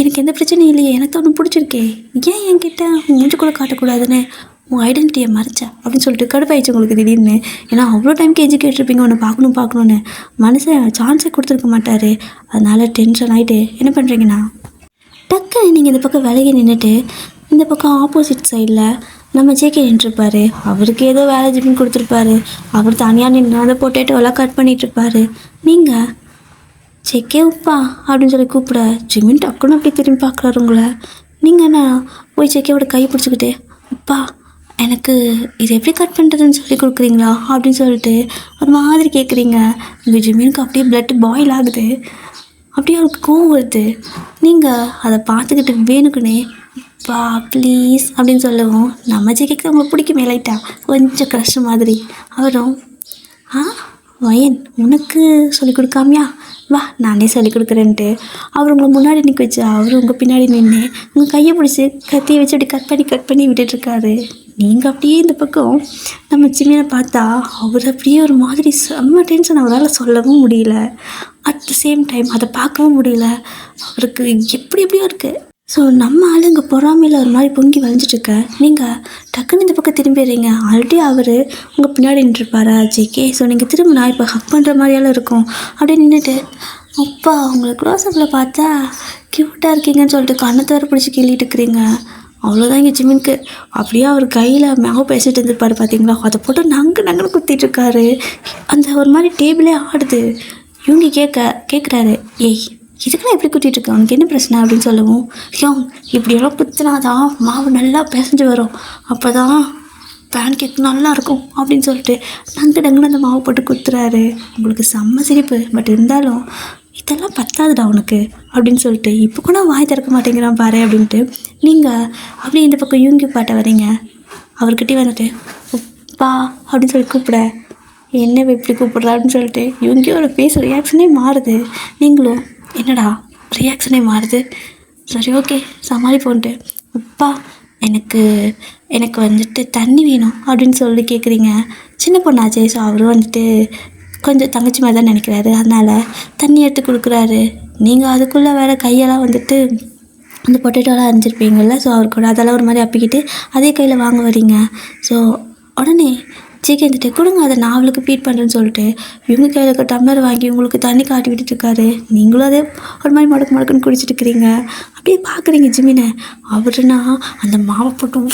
எனக்கு எந்த பிரச்சனையும் இல்லையே, எனக்கு ஒன்று பிடிச்சிருக்கே, ஏன் என்கிட்ட மூஞ்சி கூட காட்டக்கூடாதுன்னு உன் ஐடென்டிட்டியை மறைச்சா அப்படின்னு சொல்லிட்டு கடுப்பாயிடுச்சு உங்களுக்கு திடீர்னு. ஏன்னா அவ்வளோ டைம் கேஜி கேட்டிருப்பீங்க ஒன்று பார்க்கணுன்னு, மனுஷன் சான்ஸே கொடுத்துருக்க மாட்டார். அதனால் டென்ஷன் ஆகிட்டு என்ன பண்ணுறீங்கன்னா, டக்கு நீங்கள் இந்த பக்கம் விலகி நின்றுட்டு இந்த பக்கம் ஆப்போசிட் சைடில் நம்ம ஜேகே நின்றுருப்பார். அவருக்கு ஏதோ வேலை ஜிம்மின் கொடுத்துருப்பாரு. அவர் தனியாக நின்று அதை பொட்டேட்டோலாம் கட் பண்ணிகிட்ருப்பாரு. நீங்கள் ஜேகே உப்பா அப்படின்னு சொல்லி கூப்பிட ஜிம்மின் டக்குன்னு அப்படி திரும்பி பார்க்குறாரு உங்களை. நீங்கள் என்ன போய் ஜேகேவோட கையை பிடிச்சிக்கிட்டு, அப்பா எனக்கு இதை எப்படி கட் பண்ணுறதுன்னு சொல்லி கொடுக்குறீங்களா அப்படின்னு சொல்லிட்டு ஒரு மாதிரி கேட்குறீங்க. உங்கள் ஜிம்மினுக்கு அப்படியே பிளட் பாயில் ஆகுது. அப்படியே அவருக்கு கோவம் வருது. நீங்கள் அதை பார்த்துக்கிட்டு வேணுக்குன்னே பா ப்ளீஸ் அப்படின்னு சொல்லவும் நம்ம ஜிகேக்கு உங்களுக்கு பிடிக்குமே லைட்டா கொஞ்சம் க்ரஷ் மாதிரி. அவரும் ஆ வயன் உனக்கு சொல்லிக் கொடுக்காமையா, வா நானே சொல்லிக் கொடுக்குறேன்ட்டு அவர் உங்களை முன்னாடி நிற்க வச்சு அவர் உங்கள் பின்னாடி நின்று உங்கள் கையை பிடிச்சி கத்தியை வச்சு அப்படி கட் பண்ணி விட்டுட்டுருக்காரு. நீங்கள் அப்படியே இந்த பக்கம் நம்ம சிம்மியை பார்த்தா அவர் அப்படியே ஒரு மாதிரி செம்ம டென்ஷன். அவரால் சொல்லவும் முடியல, அட் த சேம் டைம் அதை பார்க்கவும் முடியல. அவருக்கு எப்படியோ இருக்குது. ஸோ நம்ம ஆளுங்க பொறாமையில் ஒரு மாதிரி பொங்கி வளைஞ்சிட்ருக்க, நீங்கள் டக்குன்னு இந்த பக்கம் திரும்பிடுறீங்க. ஆல்ரெடி அவர் உங்கள் பின்னாடி நின்றுருப்பாரா ஜேகே. ஸோ நீங்கள் திரும்ப நான் இப்போ ஹக் பண்ணுற மாதிரியாலும் இருக்கும். அப்படியே நின்றுட்டு அப்பா உங்களை க்ளோஸ்அப்பில் பார்த்தா க்யூட்டாக இருக்கீங்கன்னு சொல்லிட்டு கண்ணத்தை வர பிடிச்சி கிள்ளிட்டு இருக்கிறீங்க. அவ்வளோதான் இங்கே ஜிமின்க்கு. அப்படியே அவர் கையில் மேவ பேசிட்டு இருந்திருப்பாரு பார்த்தீங்களா, அதை போட்டு நங்குன்னு குத்திட்டுருக்காரு. அந்த ஒரு மாதிரி டேபிளே ஆடுது. இவங்க கேட்குறாரு, ஏய் இதுக்கெல்லாம் எப்படி குத்திட்டு இருக்கேன், உனக்கு என்ன பிரச்சனை அப்படின்னு சொல்லவும், இப்படியெல்லாம் குத்தினாதான் மாவு நல்லா பிசைஞ்சு வரும், அப்போ தான் பேன் கேக் நல்லாயிருக்கும் அப்படின்னு சொல்லிட்டு டங்குன்னு அந்த மாவு போட்டு குத்துறாரு. உங்களுக்கு செம்ம சிரிப்பு. பட் இருந்தாலும் இதெல்லாம் பத்தாதுடா உனக்கு அப்படின்னு சொல்லிட்டு இப்போ கூட வாய் திறக்க மாட்டேங்கிறான் பாரு அப்படின்ட்டு நீங்கள் அப்படியே இந்த பக்கம் யூங்கி பாட்ட வரீங்க. அவர்கிட்டே வந்துட்டு உப்பா அப்படின்னு சொல்லி கூப்பிட, என்ன எப்படி கூப்பிட்றா அப்படின்னு சொல்லிட்டு யூங்கியோட ஃபேஸ் ரியாக்ஷனே மாறுது. நீங்களும் என்னடா ரியாக்ஷனே மாறுது, சரி ஓகே சமாளிப்போன்ட்டு அப்பா எனக்கு வந்துட்டு தண்ணி வேணும் அப்படின்னு சொல்லி கேட்குறீங்க. சின்ன பொண்ணாச்சே, ஸோ அவரும் வந்துட்டு கொஞ்சம் தங்கச்சி மாதிரி தான் நினைக்கிறாரு, அதனால் தண்ணி எடுத்து கொடுக்குறாரு. நீங்கள் அதுக்குள்ளே வேறு கையெல்லாம் வந்துட்டு அந்த பொட்டேட்டோலாம் அரைஞ்சிருப்பீங்கள்ல, ஸோ அவர் கூட அதெல்லாம் ஒரு மாதிரி அப்பிக்கிட்டு அதே கையில் வாங்க வரீங்க. ஸோ உடனே சீக்கிரம் வந்துட்டு கொடுங்க, அதை நான் அவளுக்கு ஃபீட் பண்ணுறேன்னு சொல்லிட்டு இவங்க கையில் இருக்க டம்ளர் வாங்கி உங்களுக்கு தண்ணி காட்டி விட்டுட்டுருக்காரு. நீங்களும் அதே ஒரு மாதிரி முடக்குன்னு குடிச்சிட்டு இருக்கிறீங்க. அப்படியே பார்க்குறீங்க ஜிமினை. அவருனா அந்த மாவை போட்டு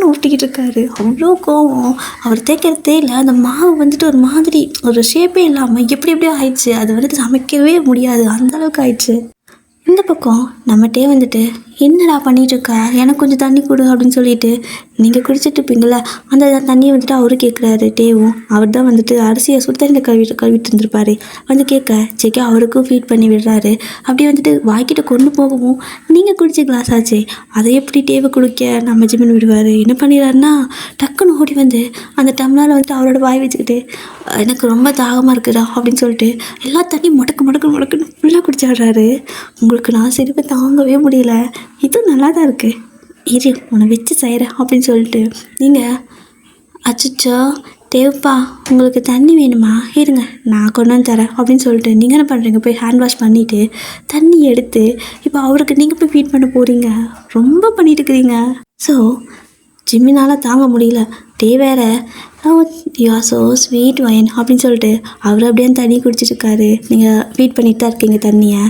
உருட்டிக்கிட்டு இருக்காரு. அவ்வளோ கோவம். அவர் தேய்க்கிறதே இல்லை, அந்த மாவு வந்துட்டு ஒரு மாதிரி ஒரு ஷேப்பே இல்லாமல் எப்படியோ ஆயிடுச்சு. அது வந்துட்டு சமைக்கவே முடியாது, அந்தளவுக்கு ஆயிடுச்சு. இந்த பக்கம் நம்மகிட்டே வந்துட்டு என்னடா பண்ணிகிட்ருக்கா, எனக்கு கொஞ்சம் தண்ணி கொடு அப்படின்னு சொல்லிட்டு நீங்கள் குடிச்சிட்ருப்பீங்கள, அந்த தண்ணியை வந்துட்டு அவரு கேட்குறாரு. டேவும் அவர் தான் வந்துட்டு அரிசியை சுத்தண்ணில் கழுவிட்டு இருந்திருப்பாரு. வந்து கேட்க செக்க அவருக்கும் ஃபீட் பண்ணி விடுறாரு. அப்படியே வந்துட்டு வாய்க்கிட்ட கொண்டு போகவும் நீங்கள் குடிச்ச கிளாஸ் ஆச்சு, அதை எப்படி டேவை குடிக்க நம்ம ஜிமின் விடுவார். என்ன பண்ணிடுறாருன்னா டக்குன்னு ஓடி வந்து அந்த டம்ளாரில் வந்துட்டு அவரோட வாய் வச்சுக்கிட்டு எனக்கு ரொம்ப தாகமாக இருக்குதா அப்படின்னு சொல்லிட்டு எல்லா தண்ணியும் முடக்குன்னு ஃபுல்லாக குடிச்சிடுறாரு. உங்களுக்கு நான் சிரிப்பை தாங்கவே முடியல. இதுவும் நல்லா தான் இருக்குது, இரு உன்னை வச்சு செய்கிறேன் அப்படின்னு சொல்லிட்டு நீங்கள் அச்சோ தேவப்பா உங்களுக்கு தண்ணி வேணுமா, இருங்க நான் கொண்டு வந்து தரேன் அப்படின்னு சொல்லிட்டு நீங்கள் என்ன பண்ணுறீங்க, போய் ஹேண்ட் வாஷ் பண்ணிவிட்டு தண்ணி எடுத்து இப்போ அவருக்கு நீங்கள் போய் ஃபீட் பண்ண போகிறீங்க. ரொம்ப பண்ணிட்டு இருக்கிறீங்க. ஸோ ஜிம்மினால் தாங்க முடியல. வேற யூ ஆர் ஸோ ஸ்வீட் வயன் அப்படின்னு சொல்லிட்டு அவர் அப்படியே தண்ணி குடிச்சிட்ருக்காரு. நீங்கள் ஃபீட் பண்ணிட்டு தான் இருக்கீங்க தண்ணியை.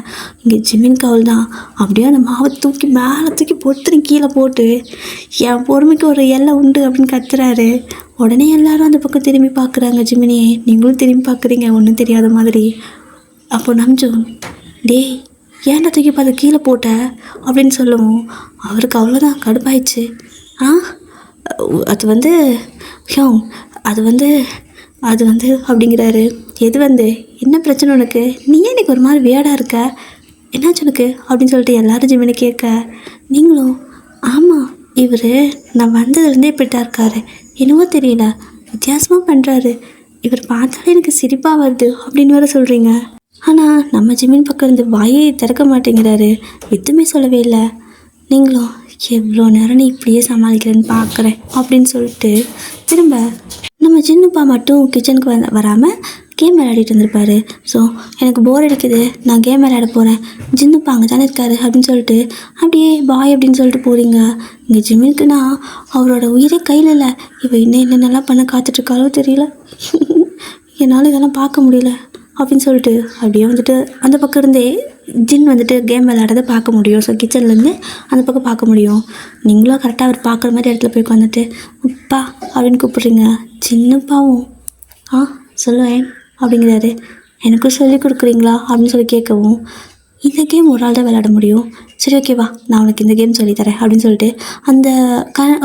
இங்கே ஜிமின் கவுல் தான் அப்படியே அந்த மாவை மேலே தூக்கி பொத்துன்னு கீழே போட்டு என் பொறுமைக்கு ஒரு எல்லை உண்டு அப்படின்னு கத்துறாரு. உடனே எல்லாரும் அந்த பக்கம் திரும்பி பார்க்குறாங்க. ஜிமினியே நீங்களும் திரும்பி பார்க்குறீங்க ஒன்றும் தெரியாத மாதிரி. அப்போ நம்ஜோன் டேய் ஏன்டா தூக்கி பார்த்து கீழே போட்ட அப்படின்னு சொல்லவும் அவருக்கு அவ்வளோதான் கடுப்பாயிடுச்சு. அது வந்து அப்படிங்கிறாரு. எது வந்து என்ன பிரச்சனை உனக்கு, நீ ஏன் எனக்கு ஒரு மாதிரி வேடாக இருக்க, என்னாச்சு உனக்கு அப்படின்னு சொல்லிட்டு எல்லாரும் ஜிமினை கேட்க நீங்களும் ஆமாம் இவர் நான் வந்ததுலேருந்தே இப்படித்தான் இருக்காரு, என்னவோ தெரியல வித்தியாசமாக பண்ணுறாரு, இவர் பார்த்தாலே எனக்கு சிரிப்பாக வருது அப்படின்னு வேற சொல்கிறீங்க. ஆனால் நம்ம ஜிமின் பக்கம் இருந்து வாயை திறக்க மாட்டேங்கிறாரு, எதுவுமே சொல்லவே இல்லை. நீங்களும் எவ்வளோ நேரம் நீ இப்படியே சமாளிக்கிறேன்னு பார்க்குறேன் அப்படின்னு சொல்லிட்டு திரும்ப நம்ம சின்னப்பா மட்டும் கிச்சனுக்கு வராமல் கேம் விளையாடிட்டு இருந்திருப்பாரு. ஸோ எனக்கு போர் அடிக்குது, நான் கேம் விளையாட போகிறேன், ஜின்னுப்பா அங்கே தானே இருக்காரு அப்படின்னு சொல்லிட்டு அப்படியே பாய் அப்படின்னு சொல்லிட்டு போகிறீங்க. இங்கே ஜிம்மினுக்குன்னா அவரோட உயிரே கையில் இல்லை. இவ இன்னும் என்னென்னலாம் பண்ண காத்துட்ருக்காளோ தெரியல, என்னால் இதெல்லாம் பார்க்க முடியல அப்படின்னு சொல்லிட்டு அப்படியே வந்துட்டு அந்த பக்கம் இருந்தே ஜின் வந்துட்டு கேம் விளையாடுறதை பார்க்க முடியும். ஸோ கிச்சன்லேருந்து அந்த பக்கம் பார்க்க முடியும். நீங்களும் கரெக்டாக அவர் பார்க்குற மாதிரி இடத்துல போய் உட்காந்துட்டு உப்பா அப்படின்னு கூப்பிட்றீங்க. சின்னப்பாவும் சொல்லுவேன் அப்படிங்கிறாரு. எனக்கும் சொல்லி கொடுக்குறீங்களா அப்படின்னு சொல்லி கேட்கவும் இந்த கேம் ஒரு ஆள் தான் விளையாட முடியும், சரி ஓகேவா, நான் உனக்கு இந்த கேம் சொல்லித்தரேன் அப்படின்னு சொல்லிட்டு அந்த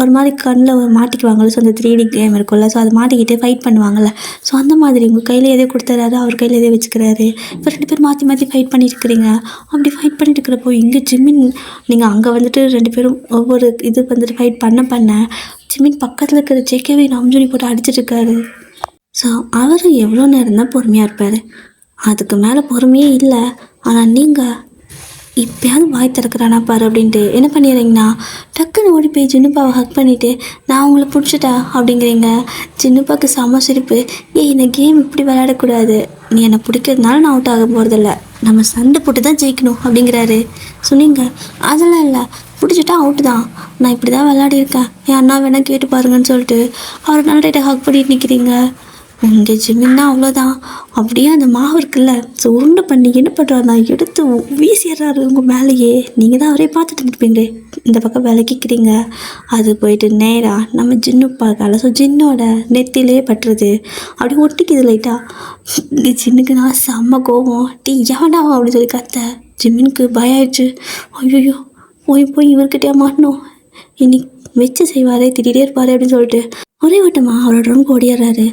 ஒரு மாதிரி கண்ணில் மாட்டிக்குவாங்கள்ல. ஸோ அந்த 3D கேம் இருக்கும்ல, ஸோ அதை மாட்டிக்கிட்டு ஃபைட் பண்ணுவாங்கள்ல. ஸோ அந்த மாதிரி உங்கள் கையில் எதோ கொடுத்துறாரு, அவர் கையில் எதோ வச்சுக்கிறாரு. இப்போ 2 பேர் மாற்றி மாற்றி ஃபைட் பண்ணிட்டு இருக்கிறீங்க. அப்படி ஃபைட் பண்ணிட்டு இருக்கிறப்போ இங்கே ஜிமின், நீங்கள் அங்கே வந்துட்டு 2 பேரும் ஒவ்வொரு இது வந்துட்டு ஃபைட் பண்ண ஜிமின் பக்கத்தில் இருக்கிற ஜேகேவை நம்ஜுனி போட்டு அடிச்சிட்டு இருக்காரு. ஸோ அவர் எவ்வளோ நேரம் தான் பொறுமையாக இருப்பார், அதுக்கு மேலே பொறுமையே இல்லை. ஆனால் நீங்கள் இப்போயாவது வாய் திறக்கிறானா பாரு அப்படின்ட்டு என்ன பண்ணிடுறீங்கன்னா, டக்குன்னு ஓடி போய் ஜின்னுப்பாவை ஹக் பண்ணிவிட்டு நான் உங்களை பிடிச்சிட்டா அப்படிங்கிறீங்க. ஜின்னுப்பாவுக்கு செம சிரிப்பு. இந்த கேம் இப்படி விளையாடக்கூடாது, நீ என்னை பிடிக்கிறதுனால நான் அவுட் ஆக போகிறதில்ல, நம்ம சண்டை போட்டு தான் ஜெயிக்கணும் அப்படிங்கிறாரு. சொன்னீங்க அதெல்லாம் இல்லை, பிடிச்சிட்டா அவுட்டு தான், நான் இப்படி தான் விளையாடிருக்கேன், என் அண்ணா வேணால் கேட்டு பாருங்கன்னு சொல்லிட்டு அவர் நல்ல டைட்டாக ஹக் பண்ணிட்டு நிற்கிறீங்க. இங்கே ஜிமின்னா அவ்வளோதான், அப்படியே அந்த மாவு இருக்குல்ல, ஸோ உருண்டை பண்ணி என்ன பண்ணுறாரு, நான் எடுத்து வீசிடுறாரு உங்கள் மேலேயே. நீங்கள் தான் அவரே பார்த்துட்டு இருப்பீங்களே, இந்த பக்கம் விளக்கிக்கிறீங்க. அது போயிட்டு நேராக நம்ம ஜின்னு பார்க்கல, ஸோ ஜின்னோட நெத்திலே பட்டுறது, அப்படி ஒட்டிக்குது லைட்டாக. இங்கே ஜின்னுக்கு நான் செம்ம கோவம், எவனா அப்படின்னு சொல்லி கத்த. ஜிம்மினுக்கு பயம் ஆயிடுச்சு. ஐயோ போய் இவர்கிட்டயா மாட்டணும், இன்னைக்கு வச்சு செய்வாரே, திடீரே இருப்பார் அப்படின்னு சொல்லிட்டு ஒரே வட்டமாக அவரோட ரூம்க்கு ஓடிடுறாரு.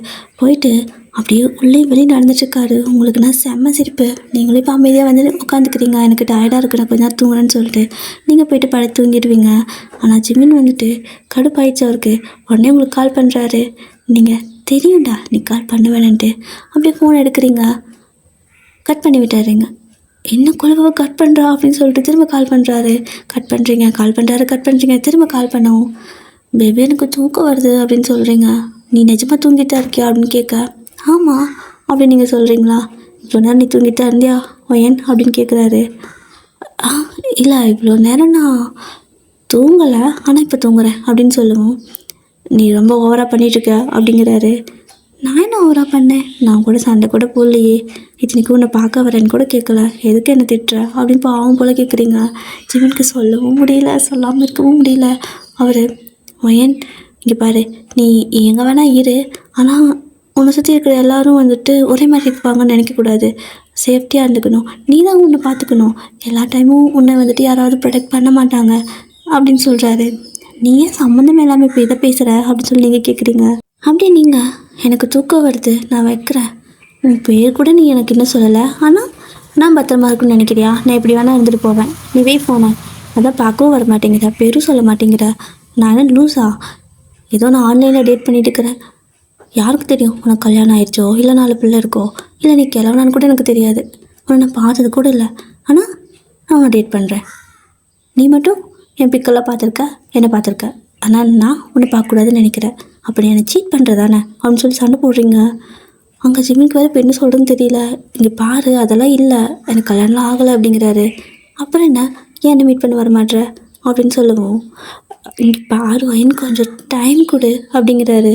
போயிட்டு அப்படியே உள்ளே வெளியே நடந்துட்டுருக்காரு. உங்களுக்கு நான் செம்ம சிரிப்பு. நீங்களே இப்போ அமைதியாக வந்து உட்காந்துக்கிறீங்க, எனக்கு டயர்டாக இருக்கு, நான் கொஞ்சம் நேரம் தூங்குறேன்னு சொல்லிட்டு நீங்கள் போயிட்டு படுத்து தூங்கிடுவீங்க. ஆனால் ஜிமின் வந்துட்டு கடுப்பாயிடுச்சு அவருக்கு. உடனே உங்களுக்கு கால் பண்ணுறாரு. நீங்கள் தெரியும்டா நீ கால் பண்ண வேணான்ட்டு அப்படியே ஃபோன் எடுக்கிறீங்க, கட் பண்ணி விட்டாருங்க. என்ன குழவை கட் பண்ணுறா அப்படின்னு சொல்லிட்டு திரும்ப கால் பண்ணுறாரு. கட் பண்ணுறீங்க, திரும்ப கால் பண்ணவும், பேபி எனக்கு தூக்கம் வருது அப்படின்னு சொல்கிறீங்க. நீ நிஜமாக தூங்கிட்டா இருக்கியா அப்படின்னு கேட்க, ஆமாம் அப்படின்னு நீங்கள் சொல்கிறீங்களா. இவ்வளோ நேரம் நீ தூங்கிட்டா இருந்தியா ஒயன் அப்படின்னு கேட்குறாரு. இல்லை இவ்வளோ நேரம் நான் தூங்கலை, ஆனால் இப்போ தூங்குறேன் அப்படின்னு சொல்லுவோம். நீ ரொம்ப ஓவராக பண்ணிகிட்ருக்க அப்படிங்கிறாரு. நான் என்ன ஓவராக பண்ணேன், நான் கூட சண்டை கூட போடலையே, இத்தனைக்கும் உன்னை பார்க்க வரேன்னு கூட கேட்கல, எதுக்கு என்ன திட்டுற அப்படின்னு பாவம் போல் கேட்குறீங்க. ஜிமினுக்கு சொல்லவும் முடியல, சொல்லாமல் இருக்கவும் முடியல. அவர் ஒயன் இங்கே பாரு, நீ எங்கே வேணால் இரு, ஆனால் உன்னை சுற்றி இருக்கிற எல்லோரும் வந்துட்டு ஒரே மாதிரி இருப்பாங்கன்னு நினைக்கக்கூடாது, சேஃப்டியாக இருந்துக்கணும், நீ தான் உன்னை பார்த்துக்கணும், எல்லா டைமும் உன்னை வந்துட்டு யாராவது ப்ரொடெக்ட் பண்ண மாட்டாங்க அப்படின்னு சொல்கிறாரு. நீ ஏன் சம்மந்தம் எல்லாமே இப்போ இதை பேசுகிற அப்படின்னு சொல்லி நீங்கள் கேட்குறீங்க. அப்படி நீங்கள் எனக்கு தூக்கம் வருது நான் வைக்கிறேன், உன் பேர் கூட நீ எனக்கு இன்னும் சொல்லலை, ஆனால் நான் பத்திரமா இருக்குன்னு நினைக்கிறியா, நான் எப்படி வேணால் இருந்துட்டு போவேன், நீ போய் போனேன், அதான் பார்க்கவும் வர மாட்டேங்கிற, பேரும் சொல்ல மாட்டேங்கிற, நான் என்ன லூஸா, ஏதோ நான் ஆன்லைனில் டேட் பண்ணிட்டு இருக்கிறேன், யாருக்கு தெரியும் உனக்கு கல்யாணம் ஆயிடுச்சோ, இல்லை 4 பிள்ளை இருக்கோ, இல்லை நீ கிளம்புனான்னு கூட எனக்கு தெரியாது, உன்னை நான் பார்த்தது கூட இல்லை, ஆனால் நான் உன்னை டேட் பண்ணுறேன், நீ மட்டும் என் பிக்கெல்லாம் பார்த்துருக்க, என்னை பார்த்துருக்க, ஆனால் நான் உன்னை பார்க்கக்கூடாதுன்னு நினைக்கிறேன், அப்படி என்னை சீட் பண்ணுறதானே அப்படின்னு சொல்லி சண்டை போடுறீங்க. அங்கே ஜிம்மிக்கு வேறு இப்போ என்ன சொல்கிறதுன்னு தெரியல. இங்கே பாரு அதெல்லாம் இல்லை, எனக்கு கல்யாணம்லாம் ஆகலை அப்படிங்கிறாரு. அப்புறம் என்ன, ஏன் என்ன மீட் பண்ண வர மாட்டேற அப்படின்னு சொல்லுவோம். இங்கே பாரு எனக்கு கொஞ்சம் டைம் கொடு அப்படிங்கிறாரு.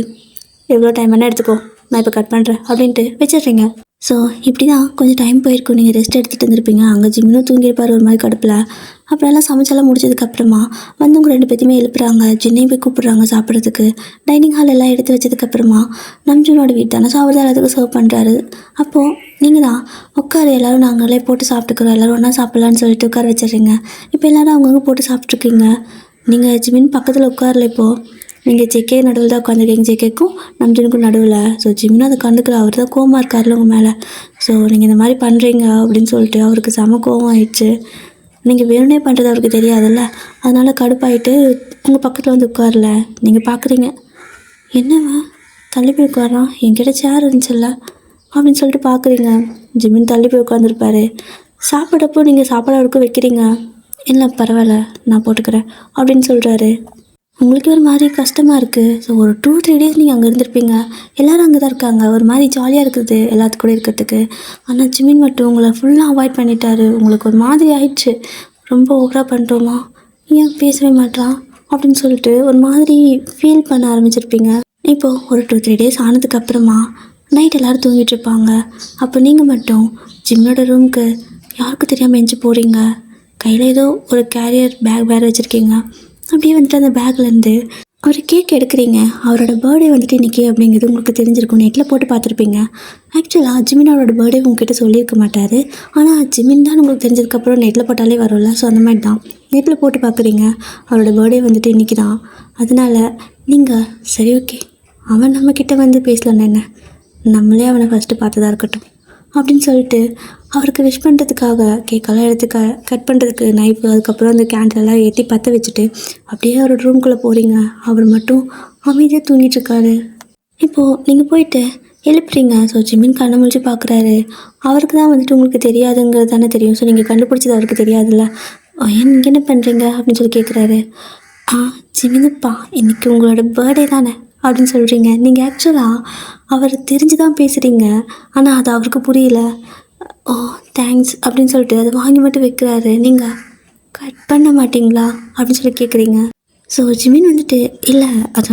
எவ்வளோ டைம் வேணால் எடுத்துக்கோ, நான் இப்போ கட் பண்ணுறேன் அப்படின்ட்டு வச்சிடுறீங்க. ஸோ இப்படி தான் கொஞ்சம் டைம் போயிருக்கும், நீங்கள் ரெஸ்ட் எடுத்துகிட்டு இருந்திருப்பீங்க. அங்கே ஜிம்மினும் தூங்கியிருப்பார் ஒரு மாதிரி கடுப்பில். அப்புறம் எல்லாம் சமைச்செல்லாம் முடிச்சதுக்கப்புறமா வந்தவங்க 2 பேத்தையுமே எழுப்புறாங்க, ஜின்னையும் போய் கூப்பிட்றாங்க சாப்பிட்றதுக்கு. டைனிங் ஹால் எல்லாம் எடுத்து வச்சதுக்கப்புறமா நம்ஜுனோட வீட்டு தானே, ஸோ அவர் தான் எல்லாத்துக்கும் சர்வ் பண்ணுறாரு. அப்போது நீங்கள் தான் உட்காரு, எல்லோரும் நாங்களே போட்டு சாப்பிட்டுக்கிறோம், எல்லோரும் ஒன்றா சாப்பிட்லான்னு சொல்லிட்டு உட்கார வச்சிடுறீங்க. இப்போ எல்லோரும் அவங்கவுங்க போட்டு சாப்பிட்ருக்கீங்க. நீங்கள் ஜிமின் பக்கத்தில் உட்காரல, இப்போது நீங்கள் ஜேகே நடுவில் தான் உட்காந்துருக்கீங்க, ஜேகேக்கும் நம்ஜுனுக்கும் நடுவில். ஸோ ஜிமினும் அதை கண்டுக்கல, அவர் தான் கோவமாக இருக்கார்ல உங்கள் மேலே. ஸோ நீங்கள் இந்த மாதிரி பண்ணுறீங்க அப்படின்னு சொல்லிட்டு அவருக்கு செம கோவம் ஆயிடுச்சு. நீங்கள் வேணுனே பண்ணுறது அவருக்கு தெரியாதுல்ல, அதனால் கடுப்பாயிட்டு உங்கள் பக்கத்தில் வந்து உட்காரல. நீங்கள் பார்க்குறீங்க, என்னவா தள்ளி போய் உட்காரான், என்கிட்ட சேர் இருந்துச்சுல்ல அப்படின்னு சொல்லிட்டு பார்க்குறீங்க. ஜிமின் தள்ளி போய் உட்காந்துருப்பாரு. சாப்பிட்றப்போ நீங்கள் சாப்பாடு அவருக்கு வைக்கிறீங்க. இல்லை பரவாயில்ல நான் போட்டுக்கிறேன் அப்படின்னு சொல்கிறாரு. உங்களுக்கு ஒரு மாதிரி கஷ்டமாக இருக்குது. ஸோ ஒரு 2-3 டேஸ் நீங்கள் அங்கே இருந்திருப்பீங்க, எல்லோரும் அங்கே தான் இருக்காங்க, ஒரு மாதிரி ஜாலியாக இருக்குது எல்லாத்துக்கூட கூட இருக்கிறதுக்கு. ஆனால் ஜிமின் மட்டும் உங்களை ஃபுல்லாக அவாய்ட் பண்ணிட்டாரு. உங்களுக்கு ஒரு மாதிரி ஆயிடுச்சு, ரொம்ப ஓவராக பண்ணிட்டோமா, ஏன் பேசவே மாட்டான் அப்படின்னு சொல்லிட்டு ஒரு மாதிரி ஃபீல் பண்ண ஆரம்பிச்சிருப்பீங்க. இப்போது ஒரு 2-3 டேஸ் ஆனதுக்கப்புறமா நைட் எல்லோரும் தூங்கிட்டுருப்பாங்க. அப்போ நீங்கள் மட்டும் ஜிம்மோட ரூமுக்கு யாருக்கும் தெரியாமல் எஞ்சி போகிறீங்க. கையில் ஏதோ ஒரு கேரியர் பேக் வேறு வச்சுருக்கீங்க. அப்படியே வந்துட்டு அந்த பேக்லேருந்து ஒரு கேக் எடுக்கிறீங்க, அவரோட பர்த்டே வந்துட்டு இன்றைக்கி அப்படிங்கிறது உங்களுக்கு தெரிஞ்சிருக்கும். நெட்டில் போட்டு பார்த்துருப்பீங்க. ஆக்சுவலாக ஜிமின் அவரோட பர்த்டே உங்ககிட்ட சொல்லியிருக்க மாட்டார். ஆனால் ஜிமின் தான் உங்களுக்கு தெரிஞ்சதுக்கப்புறம் நெட்டில் போட்டாலே வரும்ல. ஸோ அந்த மாதிரி தான் நெட்டில் போட்டு பார்க்குறீங்க. அவரோட பர்த்டே வந்துட்டு இன்றைக்கி தான். அதனால் நீங்கள் சரி ஓகே, அவன் நம்மக்கிட்ட வந்து பேசலன்னு என்ன, நம்மளே அவனை ஃபஸ்ட்டு பார்த்ததா இருக்கட்டும் அப்படின்னு சொல்லிட்டு அவருக்கு விஷ் பண்ணுறதுக்காக கேக்கெல்லாம் எடுத்து கட் பண்ணுறதுக்கு நைஃப், அதுக்கப்புறம் அந்த கேண்டலெல்லாம் ஏற்றி பற்ற வச்சுட்டு அப்படியே அவரோட ரூம்குள்ளே போகிறீங்க. அவர் மட்டும் அமைதியாக தூங்கிட்டுருக்காரு. இப்போது நீங்கள் போயிட்டு எழுப்புறீங்க. ஸோ ஜிமின் கண்ணை முழிச்சு பார்க்குறாரு. அவருக்கு தான் வந்துட்டு உங்களுக்கு தெரியாதுங்கிறது தானே தெரியும். ஸோ நீங்கள் கண்டுபிடிச்சது அவருக்கு தெரியாதுல்ல. ஏன் நீங்கள் என்ன பண்ணுறீங்க அப்படின்னு சொல்லி கேட்குறாரு. ஜிமினுப்பா, இன்றைக்கி உங்களோட பர்த்டே தானே அப்படின்னு சொல்கிறீங்க. நீங்கள் ஆக்சுவலாக அவர் தெரிஞ்சு தான் பேசுகிறீங்க, ஆனால் அது அவருக்கு புரியல. ஓ தேங்க்ஸ் அப்படின்னு சொல்லிட்டு அதை வாங்கி மட்டும் வைக்கிறாரு. நீங்கள் கட் பண்ண மாட்டிங்களா அப்படின்னு சொல்லி கேட்குறீங்க. ஸோ ஜிமின் வந்துட்டு இல்லை அது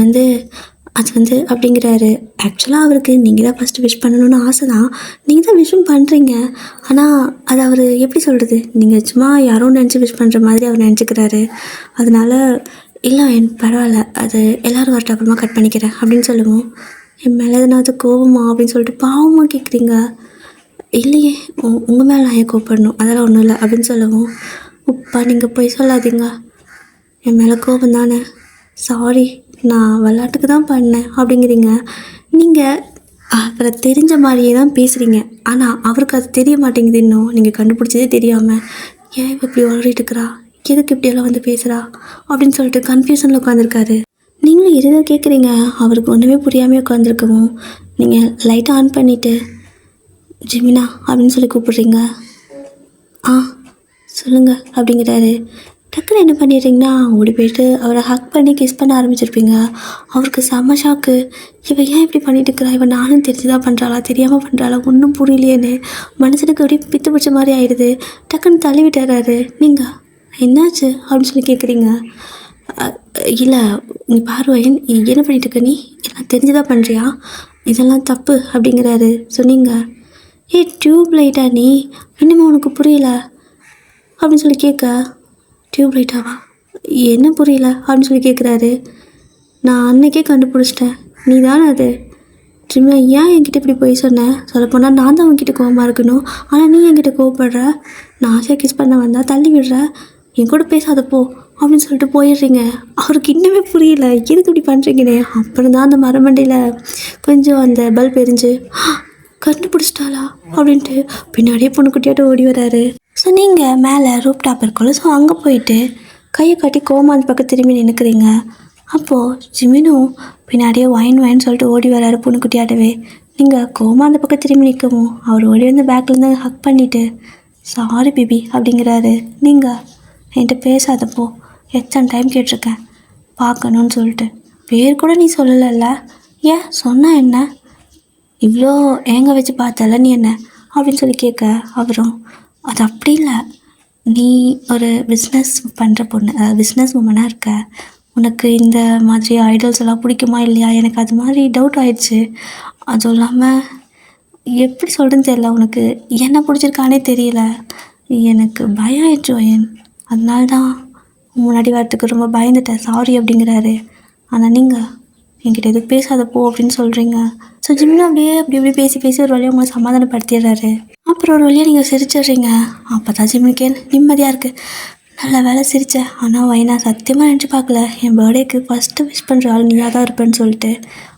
வந்து அப்படிங்கிறாரு. ஆக்சுவலாக அவருக்கு நீங்கள் தான் ஃபஸ்ட்டு விஷ் பண்ணணும்னு ஆசை தான். நீங்கள் தான் விஷும் பண்ணுறீங்க. ஆனால் அது அவர் எப்படி சொல்கிறது, நீங்கள் சும்மா யாரோ நினச்சி விஷ் பண்ணுற மாதிரி அவர் நினச்சிக்கிறாரு. அதனால் இல்லை பரவாயில்ல, அது எல்லோரும் வரட்டு அப்புறமா கட் பண்ணிக்கிறேன் அப்படின்னு சொல்லுவோம். என் மேலே எதனாவது கோவமா அப்படின்னு சொல்லிட்டு பாவமாக கேட்குறீங்க. இல்லையே, உங்கள் மேலே நான் ஏன் கோவப்படணும், அதெல்லாம் ஒன்றும் இல்லை அப்படின்னு சொல்லுவோம். உப்பா நீங்கள் போய் சொல்லாதீங்க, என் மேலே கோபம் தானே, சாரி நான் விளாட்டுக்கு தான் பண்ணேன் அப்படிங்கிறீங்க. நீங்கள் அவரை தெரிஞ்ச மாதிரியே தான் பேசுகிறீங்க, ஆனால் அவருக்கு அது தெரிய மாட்டேங்குது. இன்னும் நீங்கள் கண்டுபிடிச்சதே தெரியாமல் ஏன் இப்படி வளரிட்டு இருக்கிறா, எதுக்கு இப்படியெல்லாம் வந்து பேசுகிறா அப்படின்னு சொல்லிட்டு கன்ஃபியூஷனில் உட்காந்துருக்காரு. நீங்களும் எதுவும் கேட்குறீங்க. அவருக்கு ஒன்றுமே புரியாமல் உட்காந்துருக்கவும் நீங்கள் லைட்டாக ஆன் பண்ணிவிட்டு ஜிமினா அப்படின்னு சொல்லி கூப்பிட்றீங்க. சொல்லுங்கள் அப்படிங்கிறாரு. டக்குன்னு என்ன பண்ணிடுறீங்கன்னா ஓடி போயிட்டு அவரை ஹக் பண்ணி கிஸ் பண்ண ஆரம்பிச்சிருப்பீங்க. அவருக்கு செம்ம ஷாக்கு. இவன் ஏன் இப்படி பண்ணிட்டு இருக்கிறா, இவன் நானும் தெரிஞ்சுதான் பண்ணுறாளா தெரியாமல் பண்ணுறாளா ஒன்றும் புரியலையேன்னு மனுஷனுக்கு அப்படியே பித்து பிடிச்ச மாதிரி ஆயிடுது. டக்குன்னு தள்ளி விட்டுறாரு. நீங்கள் என்னாச்சு அப்படின்னு சொல்லி கேட்குறீங்க. இல்லை நீ பார்வையன் என்ன பண்ணிட்டு இருக்க, நீ எல்லாம் தெரிஞ்சுதான் பண்ணுறியா, இதெல்லாம் தப்பு அப்படிங்கிறாரு. சொன்னீங்க டியூப் லைட்டா நீ, இன்னுமே உனக்கு புரியல அப்படின்னு சொல்லி கேட்க, டியூப் லைட்டாவா என்ன புரியல அப்படின்னு சொல்லி கேட்குறாரு. நான் அன்னைக்கே கண்டுபிடிச்சிட்டேன், நீ தானே அது. ஜிம்னா ஏன் என்கிட்ட இப்படி போய் சொன்னேன், சொல்லப்போனால் நான் தான் உங்ககிட்ட கோவமாக இருக்கணும், ஆனால் நீ என்கிட்ட கோவப்படுற. நான் ஆசையாக கிஸ் பண்ண வந்தால் தள்ளி விடுற, என் கூட பேசாதப்போ அப்படின்னு சொல்லிட்டு போயிடுறீங்க. அவருக்கு இன்னுமே புரியல எதுக்கு இப்படி பண்ணுறீங்கன்னு. அப்புறம் தான் அந்த மரமண்டையில் கொஞ்சம் அந்த பல்ப் எரிஞ்சு கண்டுபிடிச்சிட்டாளா அப்படின்ட்டு பின்னாடியே பொண்ணுக்குட்டியாட்ட ஓடி வராரு. ஸோ நீங்கள் மேலே ரூப் டாப் இருக்கோல, ஸோ அங்கே போயிட்டு கையை கட்டி கோமா அந்த பக்கம் திரும்பி நினைக்கிறீங்க. அப்போது ஜிமினும் பின்னாடியே வாயின்னு சொல்லிட்டு ஓடி வராரு பொண்ணுக்குட்டியாட்டவே. நீங்கள் கோமா அந்த பக்கம் திரும்பி நிற்கவும் அவர் ஓடி வந்து பேக்லேருந்து ஹக் பண்ணிவிட்டு சாரி பேபி அப்படிங்கிறாரு. நீங்கள் என்கிட்ட பேசாதப்போ எத்தனை டைம் கேட்டிருக்கேன் பார்க்கணுன்னு சொல்லிட்டு, பேர் கூட நீ சொல்லலைல்ல, ஏன் சொன்னால் என்ன, இவ்வளோ ஏங்க வச்சு பார்த்தால நீ என்ன அப்படின்னு சொல்லி கேட்க, அவரும் அது அப்படி இல்லை, நீ ஒரு பிஸ்னஸ் பண்ணுற பொண்ணு, அதாவது பிஸ்னஸ் உமனாக இருக்க, உனக்கு இந்த மாதிரி ஐடல்ஸ் எல்லாம் பிடிக்குமா இல்லையா, எனக்கு அது மாதிரி டவுட் ஆயிடுச்சு. அதுவும் இல்லாமல் எப்படி சொல்கிறேன்னு தெரியல, உனக்கு என்ன பிடிச்சிருக்கானே தெரியல, எனக்கு பயம் ஆயிடுச்சு வயன், அதனால தான் முன்னாடி வரத்துக்கு ரொம்ப பயந்துட்டேன், சாரி அப்படிங்கிறாரு. ஆனால் நீங்கள் என்கிட்ட எதுவும் பேசாதப்போ அப்படின்னு சொல்கிறீங்க. ஸோ ஜிம்மில் அப்படி பேசி ஒரு வழியாக உங்களை சமாதானப்படுத்திடுறாரு. அப்புறம் ஒரு வழியாக நீங்கள் சிரிச்சிடுறீங்க. அப்போ தான் ஜிம்மிக்கே நிம்மதியாக இருக்குது. நல்ல வேலை சிரித்தேன், ஆனால் வைனா சத்தியமாக நினச்சி பார்க்கல என் பர்த்டேக்கு ஃபஸ்ட்டு விஷ் பண்ணுற ஆள் நீயாக தான் இருப்பேன்னு சொல்லிட்டு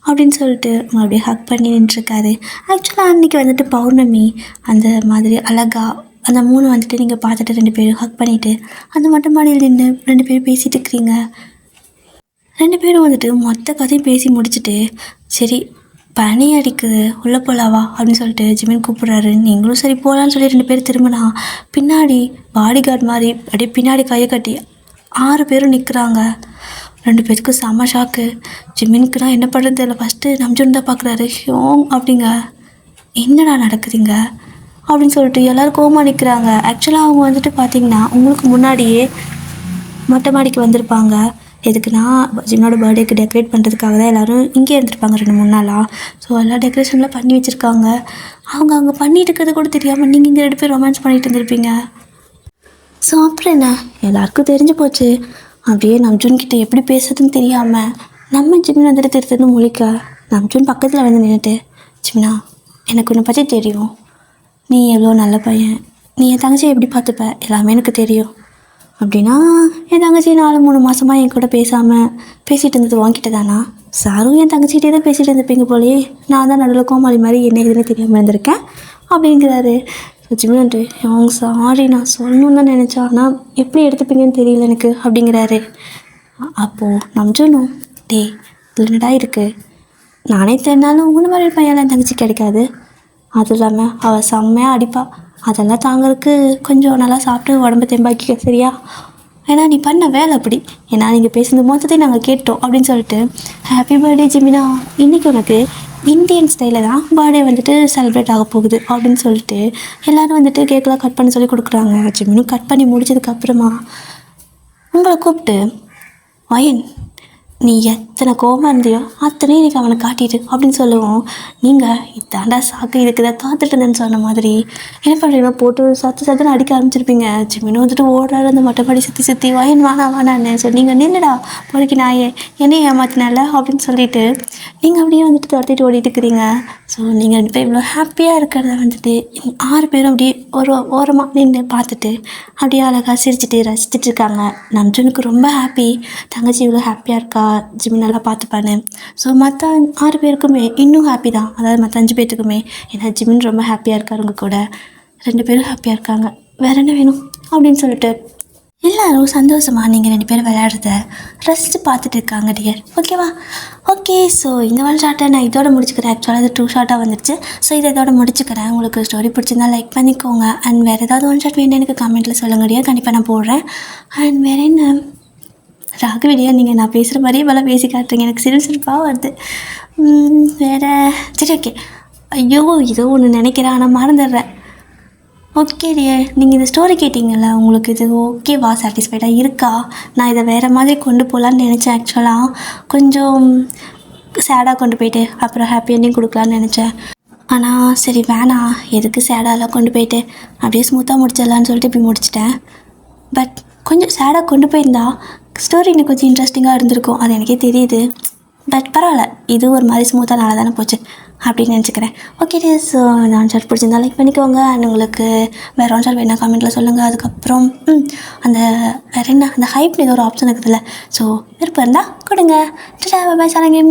அப்படின்னு சொல்லிட்டு உங்களை அப்படியே ஹக் பண்ணி நின்றுருக்காரு. ஆக்சுவலாக அன்றைக்கி வந்துட்டு பௌர்ணமி, அந்த மாதிரி அழகாக அந்த 3 வந்துட்டு நீங்கள் பார்த்துட்டு 2 பேரும் ஹக் பண்ணிவிட்டு அந்த மொட்டை மாடியில் நின்று 2 பேரும் பேசிகிட்டு இருக்கிறீங்க. 2 பேரும் வந்துட்டு மொத்த கதையும் பேசி முடிச்சுட்டு, சரி பனி அடிக்குது உள்ளே போகலாவா அப்படின்னு சொல்லிட்டு ஜிமின் கூப்பிட்றாரு. நீங்களும் சரி போகலான்னு சொல்லி 2 பேர் திரும்பினா பின்னாடி பாடி கார்டு மாதிரி அப்படியே பின்னாடி கையை கட்டி 6 பேரும் நிற்கிறாங்க. 2 பேருக்கும் செம்ம ஷாக்கு. ஜிமினுக்கு தான் என்ன பண்ணுறது தெரியல. ஃபஸ்ட்டு நம்ஜுன் தான் பார்க்குறாரு. ஹியோங் அப்படிங்க என்னடா நடக்குதுங்க அப்படின்னு சொல்லிட்டு எல்லோரும் கோமா நிற்கிறாங்க. ஆக்சுவலாக அவங்க வந்துட்டு பார்த்திங்கன்னா உங்களுக்கு முன்னாடியே மொட்டை மாடிக்கு வந்திருப்பாங்க. எதுக்குன்னா ஜிம்னோட பர்த்டேக்கு டெக்கரேட் பண்ணுறதுக்காக தான் எல்லோரும் இங்கே இருந்துருப்பாங்க 2-3 நாளாக. ஸோ எல்லாம் டெக்கரேஷன்லாம் பண்ணி வச்சுருக்காங்க. அவங்க அங்கே பண்ணிட்டு இருக்கிறது கூட தெரியாமல் நீங்கள் இங்கே 2 பேர் ரொமான்ஸ் பண்ணிகிட்டு இருந்திருப்பீங்க. ஸோ அப்புறம் என்ன, எல்லாருக்கும் தெரிஞ்சு போச்சு. அப்படியே நம்ஜுன்கிட்ட எப்படி பேசுறதுன்னு தெரியாமல் நம்ம ஜிம்னா வந்துட்டு திருத்தன்னு முழிக்க நம்ஜூன் பக்கத்தில் வந்து நின்றுட்டு, ஜிம்னா எனக்கு உன்னை பற்றி தெரியும், நீ எவ்வளோ நல்ல பையன், நீ என் தங்கச்சியை எப்படி பார்த்துப்ப எல்லாமே எனக்கு தெரியும் அப்படின்னா, என் தங்கச்சி 4-3 மாதமாக என் கூட பேசாமல் பேசிகிட்டு இருந்தது வாங்கிட்டு தானா? சாரும் என் தங்கச்சிகிட்டே தான் பேசிகிட்டு இருந்துப்பீங்க போலேயே, நான் தான் நடுவில் கோமாளி மாதிரி என்ன எதுன்னு தெரியாமல் இருந்திருக்கேன் அப்படிங்கிறாரு. ஜிம்னான்ட்டு, அவங்க சாரி நான் சொல்லணும்னு தான் நினச்சா, ஆனால் எப்படி எடுத்துப்பீங்கன்னு தெரியல எனக்கு அப்படிங்கிறாரு. அப்போது நம்ஜூனும், டே இல்லைடா இருக்குது, நானே தெரினாலும் உன்ன மாதிரி பையன் என் தங்கச்சி கிடைக்காது, அதுவும் இல்லாமல் அவள் செம்மையாக அடிப்பாள், அதெல்லாம் தாங்கிறதுக்கு கொஞ்சம் நல்லா சாப்பிட்டு உடம்பு தெம்பாக்கிக்க சரியா, ஏன்னா நீ பண்ண வேலை அப்படி, ஏன்னா நீங்கள் பேசுனது மொத்தத்தையும் நாங்கள் கேட்டோம் அப்படின்னு சொல்லிட்டு, ஹாப்பி பர்த்டே ஜிமினா, இன்றைக்கி உனக்கு இந்தியன் ஸ்டைலில் தான் பர்த்டே வந்துட்டு செலிப்ரேட் ஆக போகுது அப்படின்னு சொல்லிட்டு எல்லோரும் வந்துட்டு கேக்கெலாம் கட் பண்ண சொல்லி கொடுக்குறாங்க. ஜிமினும் கட் பண்ணி முடிச்சதுக்கப்புறமா உங்களை கூப்பிட்டு, வயன் நீ எத்தனை கோபமாக இருந்தியோ அத்தனையும் இன்றைக்கி அவனை காட்டிட்டு அப்படின்னு சொல்லுவோம். நீங்கள் இதாண்டா சாக்கு, இதுக்கு தான் காத்துட்டு இருந்தேன்னு சொன்ன மாதிரி என்ன பண்ணுறீங்க, போட்டு சத்துன்னு அடிக்க ஆரம்பிச்சிருப்பீங்க. ஜிமினும் வந்துட்டு ஓடுறாரு அந்த மட்டப்படி சுற்றி வயன் வானான்னு சொன்னீங்க, நின்றுடா பொறுக்கி நாயே என்னை ஏமாத்தினால அப்படின்னு சொல்லிட்டு நீங்கள் அப்படியே வந்துட்டு துரத்திட்டு ஓடிட்டு இருக்கிறீங்க. ஸோ நீங்கள் 2 பேர் இவ்வளோ ஹாப்பியாக இருக்கிறத வந்துட்டு 6 பேரும் அப்படியே ஒரு ஓரமாக நின்று பார்த்துட்டு அப்படியே அழகாக சிரிச்சுட்டு ரசிச்சுட்டு இருக்காங்க. நம்ஜூனுக்கு ரொம்ப ஹாப்பி, தங்கச்சி இவ்வளோ ஹாப்பியாக இருக்கா, ஜிம்மி நல்லா பார்த்துப்பானு. ஸோ மற்ற 6 பேருக்குமே இன்னும் ஹாப்பி தான், அதாவது மற்ற 5 பேர்த்துக்குமே, ஏன்னா ஜிம்மின் ரொம்ப ஹாப்பியாக இருக்காருங்க கூட, 2 பேரும் ஹாப்பியாக இருக்காங்க, வேறு என்ன வேணும் அப்படின்னு சொல்லிட்டு எல்லோரும் சந்தோஷமாக நீங்கள் 2 பேரும் விளையாடுறத ரசித்து பார்த்துட்டு இருக்காங்க டியர். ஓகேவா? ஓகே, ஸோ இந்த ஒன் ஷார்ட்டை நான் இதோட முடிச்சுக்கிறேன். ஆக்சுவலாக இது 2 ஷார்ட்டாக வந்துடுச்சு. ஸோ இதை இதோட முடிச்சுக்கிறேன். உங்களுக்கு ஸ்டோரி பிடிச்சிருந்தா லைக் பண்ணிக்கோங்க. அண்ட் வேறு ஏதாவது ஒன் ஷார்ட் வேணும் எனக்கு கமெண்ட்டில் சொல்லுங்க டியர், கண்டிப்பாக நான் போடுறேன். அண்ட் வேறு என்ன, ராகவிடியா நீங்கள் நான் பேசுகிற மாதிரியே போல பேசி காட்டுறீங்க, எனக்கு சிரிப்பாக வருது. வேறு சரி ஓகே. ஐயோ ஏதோ ஒன்று நினைக்கிறேன் ஆனால் மறந்துடுறேன். ஓகே டியர், நீங்கள் இந்த ஸ்டோரி கேட்டிங்கல்ல, உங்களுக்கு இது ஓகேவா, சாட்டிஸ்ஃபைடாக இருக்கா? நான் இதை வேறு மாதிரி கொண்டு போகலான்னு நினச்சேன். ஆக்சுவலாக கொஞ்சம் சேடாக கொண்டு போயிட்டு அப்புறம் ஹாப்பி எண்டிங் கொடுக்கலான்னு நினச்சேன். ஆனால் சரி வேணாம், எதுக்கு சேடாலாம் கொண்டு போயிட்டு அப்படியே ஸ்மூத்தாக முடிச்சிடலான்னு சொல்லிட்டு இப்படி முடிச்சிட்டேன். பட் கொஞ்சம் சேடாக கொண்டு போயிருந்தா ஸ்டோரி இன்னும் கொஞ்சம் இன்ட்ரெஸ்டிங்காக இருந்திருக்கும், அது எனக்கே தெரியுது. பட் பரவாயில்ல, இது ஒரு மாதிரி ஸ்மூத்தாக நல்லா தானே போச்சு அப்படின்னு நினச்சிக்கிறேன். ஓகே டியர், ஸோ இந்த ஒன் ஷார்ட் பிடிச்சிருந்தா லைக் பண்ணிக்கோங்க. அண்ட் உங்களுக்கு வேறு ஒன் ஷார்ட் வேணா கமெண்ட்டில் சொல்லுங்கள். அதுக்கப்புறம் அந்த வேறு என்ன, அந்த ஹைப்னு ஏதோ ஒரு ஆப்ஷன் இருக்குதுல்ல, ஸோ விருப்பம் இருந்தால் கொடுங்க. பாய் சாலங்க.